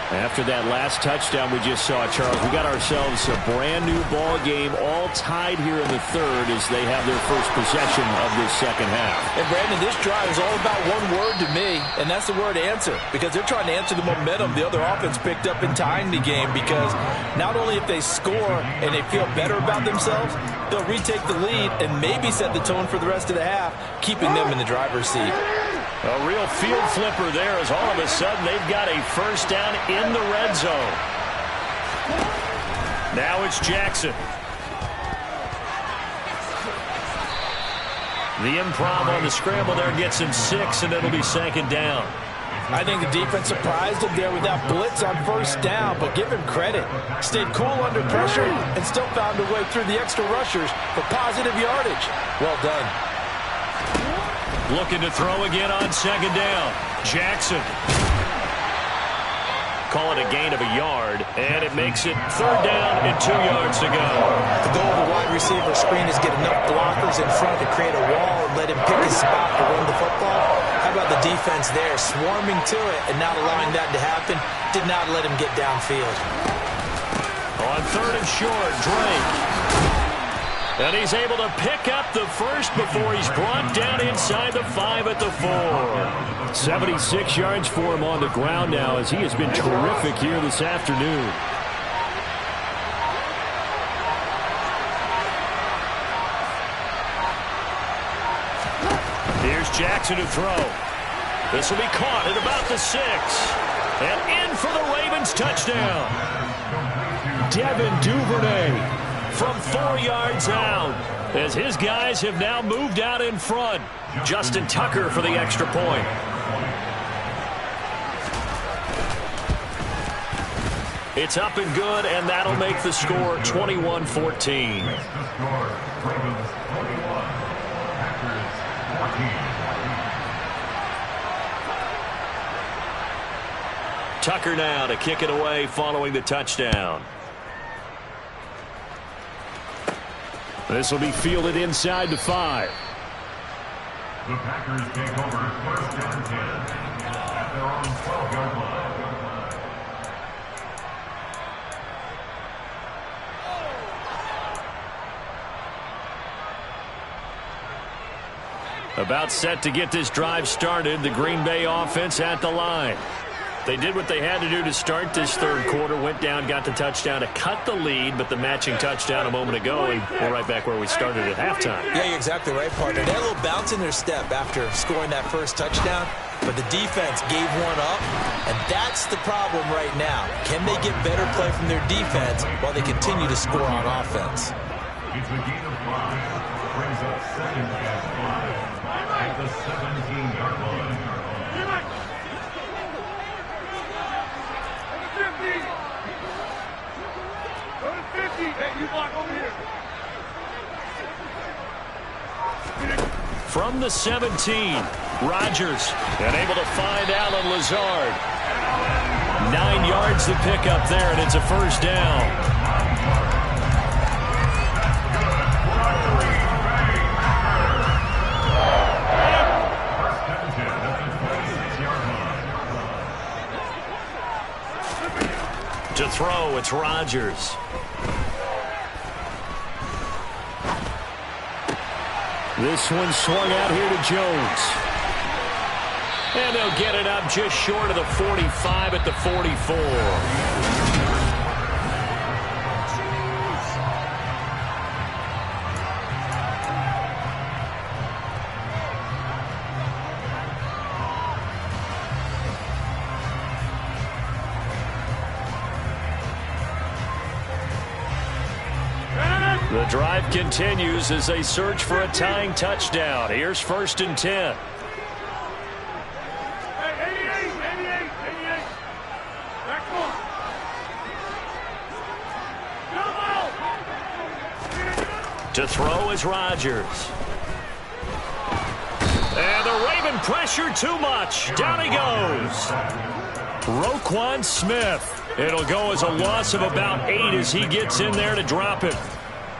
After that last touchdown we just saw, Charles, we got ourselves a brand-new ball game, all tied here in the third as they have their first possession of this second half. And, Brandon, this drive is all about one word to me, and that's the word answer, because they're trying to answer the momentum the other offense picked up in tying the game, because not only if they score and they feel better about themselves, they'll retake the lead and maybe set the tone for the rest of the half, keeping them in the driver's seat. A real field flipper there as all of a sudden they've got a first down in the red zone. Now it's Jackson. The improv on the scramble there gets him 6, and it'll be second down. I think the defense surprised him there with that blitz on first down, but give him credit. Stayed cool under pressure and still found a way through the extra rushers for positive yardage. Well done. Looking to throw again on second down. Jackson. Call it a gain of a yard, and it makes it third down and 2 yards to go. The goal of a wide receiver screen is get enough blockers in front to create a wall and let him pick his spot to run the football. How about the defense there, swarming to it and not allowing that to happen? Did not let him get downfield. On third and short, Drake. And he's able to pick up the first before he's brought down inside the 5 at the 4. 76 yards for him on the ground now as he has been terrific here this afternoon. Here's Jackson to throw. This will be caught at about the 6. And in for the Ravens touchdown. Devin Duvernay from 4 yards out as his guys have now moved out in front. Justin Tucker for the extra point. It's up and good, and that'll make the score 21-14. Tucker now to kick it away following the touchdown. This will be fielded inside the 5. The Packers take over first and 10 at their own 12-yard line. About set to get this drive started, the Green Bay offense at the line. They did what they had to do to start this third quarter, went down, got the touchdown to cut the lead, but the matching touchdown a moment ago, and we're right back where we started at halftime. Yeah, you're exactly right, partner. They had a little bounce in their step after scoring that first touchdown, but the defense gave one up, and that's the problem right now. Can they get better play from their defense while they continue to score on offense? It's a gain of 5. Brings up second and 5 at the 17-yard line. From the 17, Rodgers, and able to find Allen Lazard. 9 yards to pick up there, and it's a first down. To throw, it's Rodgers. This one swung out here to Jones. And they'll get it up just short of the 45 at the 44. The drive continues as they search for a tying touchdown. Here's first and 10. To throw is Rodgers. And the Raven pressure too much. Down he goes. Roquan Smith. It'll go as a loss of about 8 as he gets in there to drop it.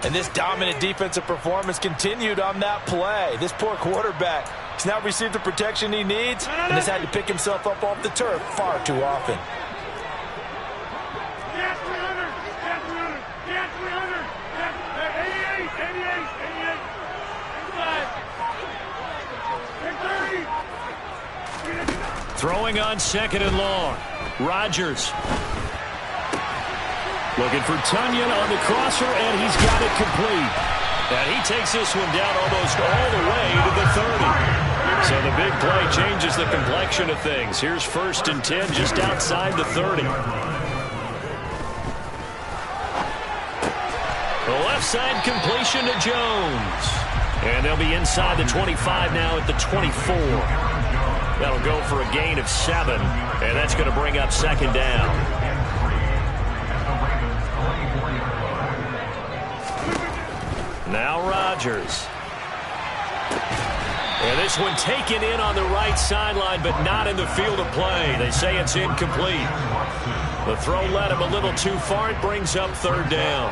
And this dominant defensive performance continued on that play. This poor quarterback has now received the protection he needs and has had to pick himself up off the turf far too often. Throwing on 2nd and long. Rodgers. Looking for Tunyon on the crosser, and he's got it complete. And he takes this one down almost all the way to the 30. So the big play changes the complexion of things. Here's 1st and 10 just outside the 30. The left side completion to Jones. And they'll be inside the 25 now at the 24. That'll go for a gain of 7, and that's going to bring up 2nd down. Now Rodgers. And this one taken in on the right sideline, but not in the field of play. They say it's incomplete. The throw led him a little too far. It brings up 3rd down.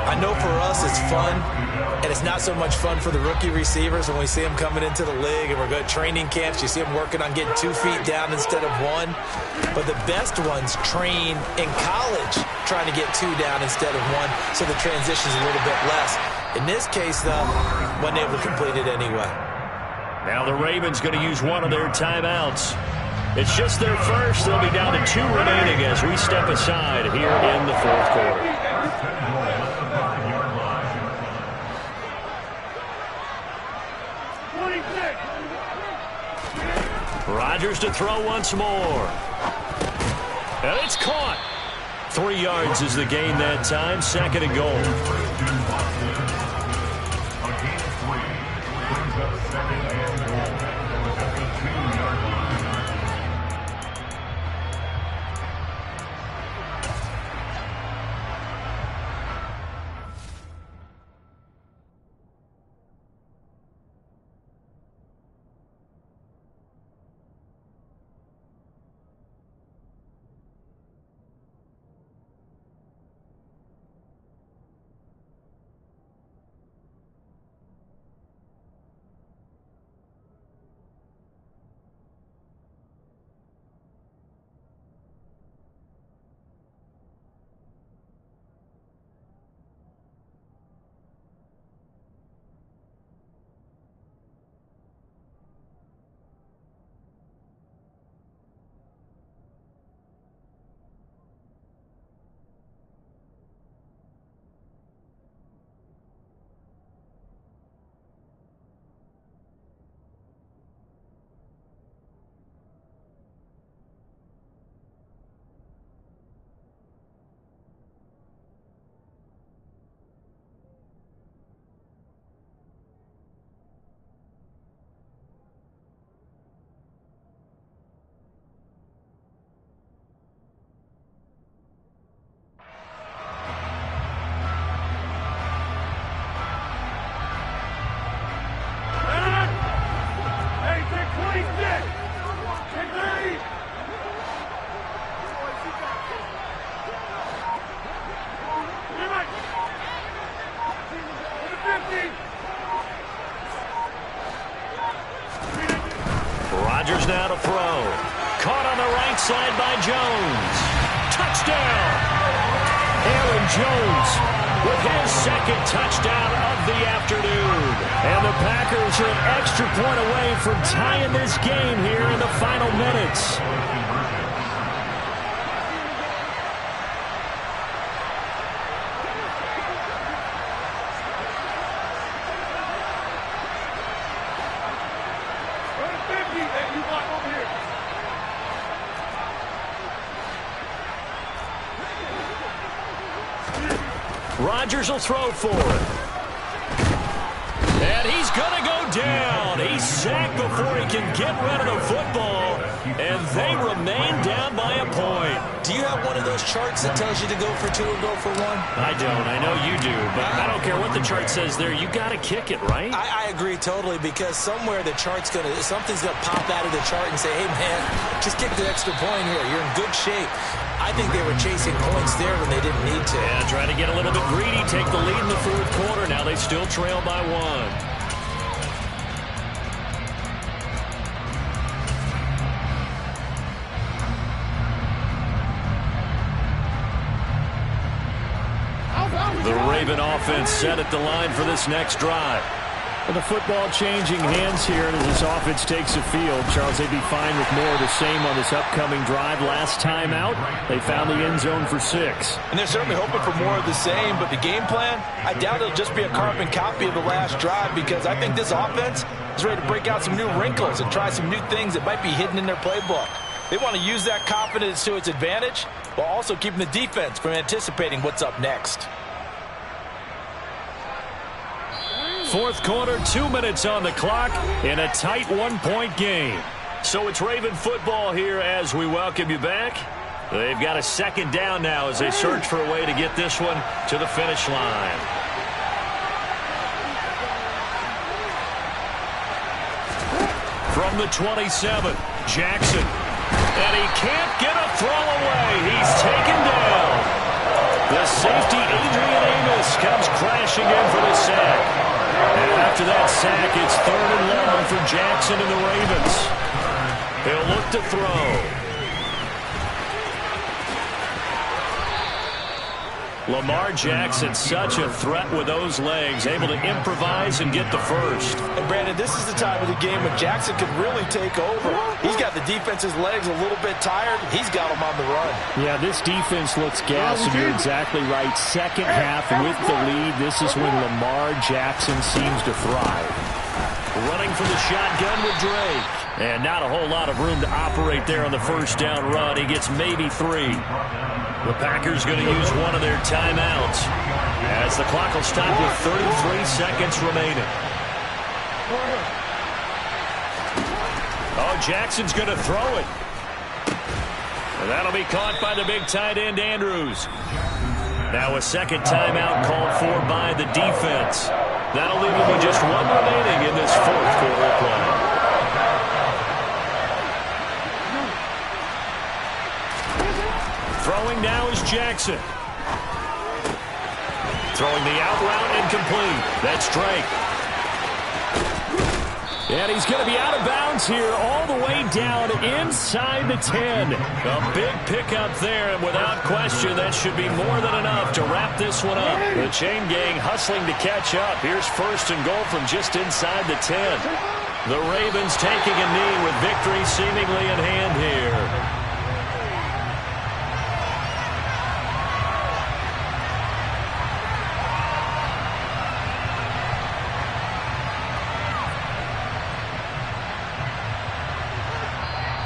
I know for us it's fun, and it's not so much fun for the rookie receivers when we see them coming into the league and we're going to training camps. You see them working on getting 2 feet down instead of 1. But the best ones train in college trying to get 2 down instead of 1, so the transition's a little bit less. In this case, though, wasn't able to complete it anyway. Now the Ravens going to use one of their timeouts. It's just their first. They'll be down to 2 remaining as we step aside here in the 4th quarter. Rodgers to throw once more. And it's caught. 3 yards is the gain that time. 2nd and goal. Rodgers now to throw. Caught on the right side by Jones. Touchdown! Aaron Jones with his 2nd touchdown of the afternoon. And the Packers are an extra point away from tying this game here in the final minutes. Rodgers will throw for it. And he's going to go down. He's sacked before he can get rid of the football. And they remain down by a point. Do you have one of those charts that tells you to go for 2 or go for 1? I don't. I know you do. But I don't care what the chart says there. You got to kick it, right? I agree totally, because somewhere the chart's going to, something's going to pop out of the chart and say, hey, man, just kick the extra point here. You're in good shape. I think they were chasing points there when they didn't need to. Yeah, trying to get a little bit greedy, take the lead in the 4th quarter. Now they still trail by 1. The Raven offense set at the line for this next drive. And the football changing hands here as this offense takes the field. Charles, they'd be fine with more of the same on this upcoming drive. Last time out, they found the end zone for 6. And they're certainly hoping for more of the same, but the game plan, I doubt it'll just be a carbon copy of the last drive, because I think this offense is ready to break out some new wrinkles and try some new things that might be hidden in their playbook. They want to use that confidence to its advantage while also keeping the defense from anticipating what's up next. Fourth quarter, 2 minutes on the clock in a tight 1-point game. So it's Raven football here as we welcome you back. They've got a second down now as they search for a way to get this one to the finish line. From the 27, Jackson. And he can't get a throw away. He's taken down. The safety, Adrian Amos, comes crashing in for the sack. And after that sack, it's 3rd and long for Jackson and the Ravens. They'll look to throw. Lamar Jackson, such a threat with those legs, able to improvise and get the first. And Brandon, this is the time of the game when Jackson could really take over. He's got the defense's legs a little bit tired. He's got them on the run. Yeah, this defense looks gassed, and you're exactly right. Second half with the lead, this is when Lamar Jackson seems to thrive. Running for the shotgun with Drake. And not a whole lot of room to operate there on the first down run. He gets maybe 3. The Packers going to use one of their timeouts as the clock will stop with 33 seconds remaining. Oh, Jackson's going to throw it. And that'll be caught by the big tight end, Andrews. Now a second timeout called for by the defense. That'll leave him with just one remaining in this fourth quarter play. Throwing now is Jackson. Throwing the out route incomplete. That's Drake. And he's going to be out of bounds here all the way down inside the 10. A big pickup there, and without question, that should be more than enough to wrap this one up. The chain gang hustling to catch up. Here's 1st and goal from just inside the 10. The Ravens taking a knee with victory seemingly in hand here.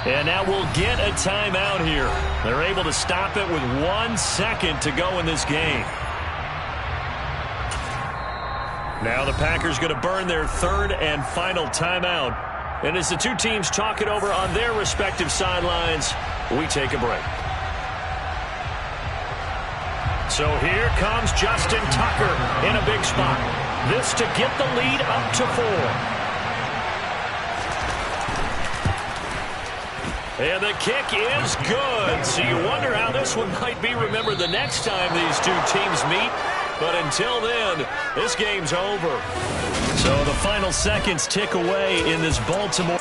And now we'll get a timeout here. They're able to stop it with 1 second to go in this game. Now the Packers going to burn their 3rd and final timeout. And as the two teams talk it over on their respective sidelines, we take a break. So here comes Justin Tucker in a big spot. This to get the lead up to 4. And the kick is good. So you wonder how this one might be remembered the next time these two teams meet. But until then, this game's over. So the final seconds tick away in this Baltimore.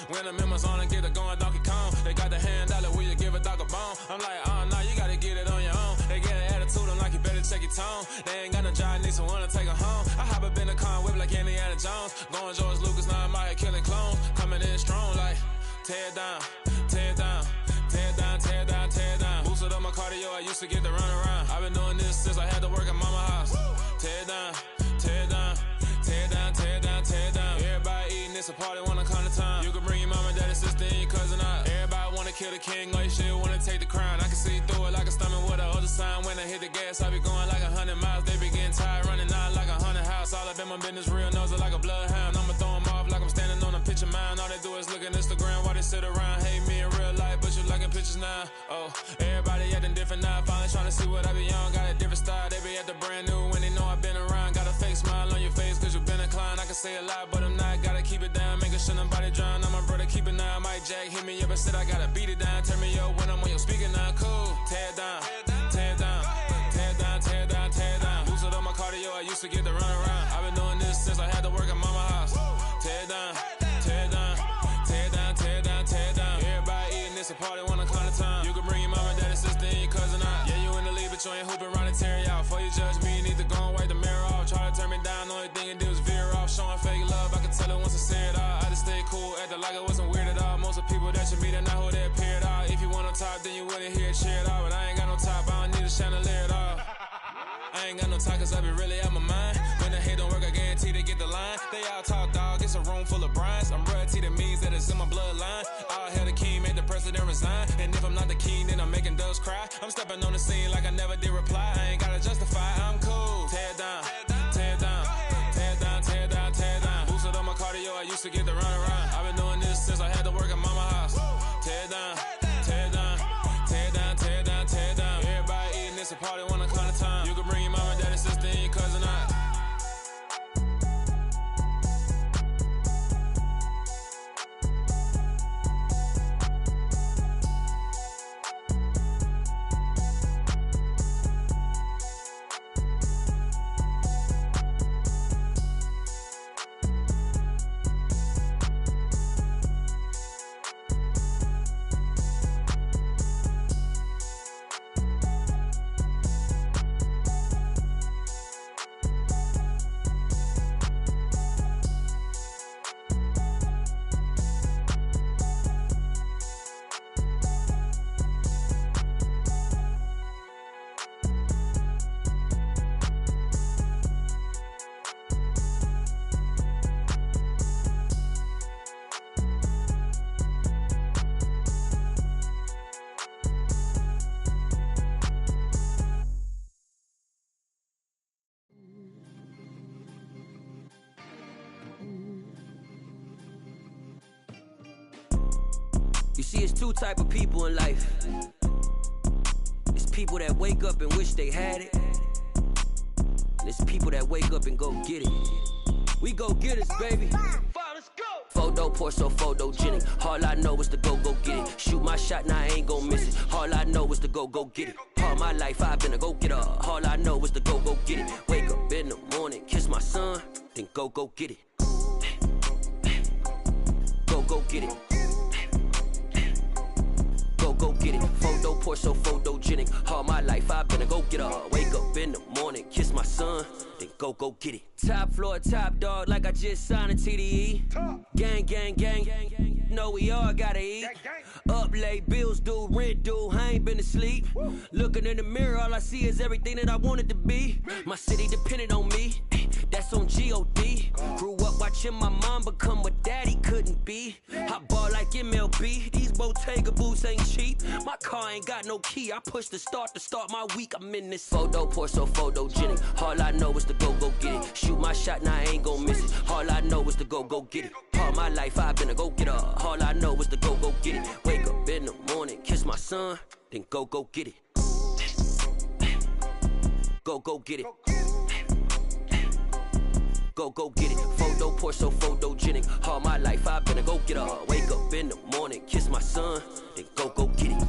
When the members on and get it going Donkey Kong, they got the hand out, will you give a dog a bone? I'm like, oh no, you gotta get it on your own. They get an attitude, I'm like, you better check your tone. They ain't got no job, need someone to take her home. I hop up in the car, whip like Indiana Jones. Going George Lucas, now I'm out here killing clones. Coming in strong like, tear down, tear down, tear down, tear down, tear down. Boosted up my cardio, I used to get to run around. I've been doing this since I had to work at mama house. Tear down, tear down, tear down, tear down, tear down. Everybody eating, it's a party when I come to time. You can bring your mama, daddy, sister, and your cousin out. Everybody wanna kill the king, like shit, wanna take the crown. I can see through it like a stomach with a other sign. When I hit the gas, I be going like 100 miles. They be getting tired, running out like 100 house. All up in my business, real nose it like a bloodhound. I'ma throw 'em off like I'm standing on a picture mound. All they do is look at Instagram while they sit around. Hate me in real life, but you liking pictures now. Oh, everybody acting different now. Finally trying to see what I be on. Got a different style, they be at the brand new when they know I've been around. Got a fake smile on your face cause you been inclined. I can say a lot, but I'm not. Gotta keep it down, making sure nobody drown. I'm my brother, keep it now. Mike Jack hit me up and said I gotta beat it down. Turn me up when I'm on your speaker now. Cool, tear down, tear down, tear down, tear down, tear down. Boosted up my cardio, I judge me, need to go and wipe the mirror off. Try to turn me down, only thing it did was veer off. Showing fake love, I could tell it once I see it all. I just stayed cool, acted like it wasn't weird at all. Most of the people that you meet are not who they appear at all. If you want on top, then you wouldn't hear it cheer at all. But I ain't got no top, I don't need a chandelier at all. I ain't got no talk, cause I be really out my mind. When the hate don't work, I guarantee they get the line. They all talk, dog, it's a room full of brinds. I'm royalty, that means that it's in my bloodline. All hail the king, make the president resign. And if I'm not the king, then I'm making doves cry. I'm stepping on the scene like I never did reply. I ain't gotta justify, I'm cool. Tear down, tear down, tear down, tear down, tear down. Boosted on my cardio, I used to get the run around. I've been doing this since I had to work at mama house. Tear down, tear down, tear down, tear down, tear down. Everybody eating, it's a party when I come to time. You can bring your mama, daddy, sister, and your cousin out. You see, it's two type of people in life. It's people that wake up and wish they had it, and it's people that wake up and go get it. We go get it, baby. Photo, Porso, photogenic. All I know is to go get it. Shoot my shot, now I ain't gon' miss it. All I know is to go get it. All my life I've been a go-getter. All I know is to go get it. Wake up in the morning, kiss my son, then go get it. Go get it. Go get it. Photo, Porso, photogenic. All my life I've been a go-getter. Wake up in the morning, kiss my son, then go get it. Top floor, top dog, like I just signed a TDE. Gang, gang, gang. Know we all gotta eat. Up late, bills due, rent due, I ain't been asleep. Looking in the mirror, all I see is everything that I wanted to be. My city depended on me, that's on G.O.D. Grew up watching my mom become what daddy couldn't be. I ball like MLB, these Bottega boots ain't cheap. My car ain't got no key, I push the start to start my week. I'm in this photo, Porso, photogenic. All I know is to go get it. Shoot my shot, now I ain't gon' miss it. All I know is to go get it. All my life I've been a go-getter. All I know is to go get it. Wake up in the morning, kiss my son, then go get it. Go get it. Go get it. Photo, Porso, photogenic. All my life I've been a go-getter. Wake up in the morning, kiss my son, then go get it.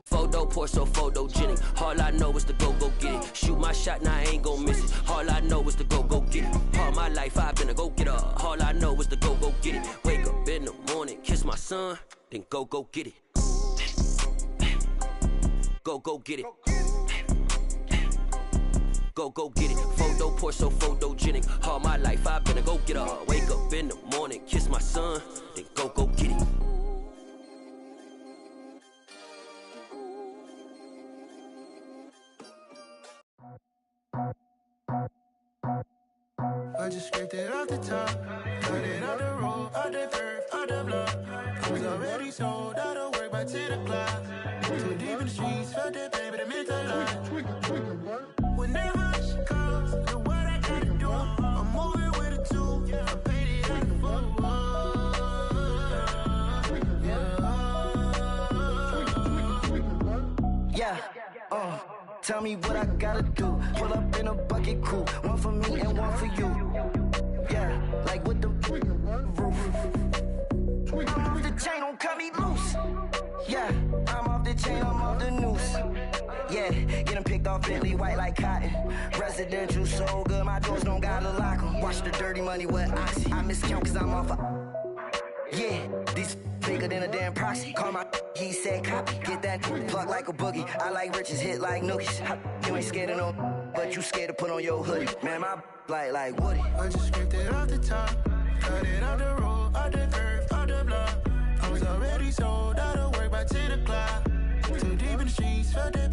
Photo, Porso, photogenic. All I know is to go get it. Shoot my shot, now I ain't gon' miss it. All I know is to go get it. All my life I've been a go-getter. All I know is to go get it. Wake up in the morning, kiss my son, then go get it. Go get it. Go get it. Photo, Porso, photogenic. All my life I've been a go-getter. Wake up in the morning, kiss my son, then go get it. I just scraped it off the top, cut it off the road, off the curb, off the block. I was already sold out of work by 10 o'clock. Too deep in the streets, felt that pain, but it meant a lot. Whenever she calls, know what I gotta do. I'm moving with a two, I paid it out the phone. Yeah, tell me what I gotta do. Pull up in a bucket crew, one for me and one for you. Yeah, like like with the roof. I'm off the chain, don't cut me loose. Yeah, I'm off the chain, I'm off the noose. Yeah, get him picked off Bentley, white like cotton. Residential so good, my doors don't gotta lock 'em. Watch the dirty money with Oxy. I miscount cause I'm off yeah, these bigger than a damn proxy. Call my he said copy. Get that plug like a boogie. I like riches, hit like nookies. You ain't scared of no, but you scared to put on your hoodie. Man, my like Woody. I just scraped it off the top. Cut it off the road, off the curve, off the block. I was already sold out of work by 10 o'clock. Too deep in the streets, felt that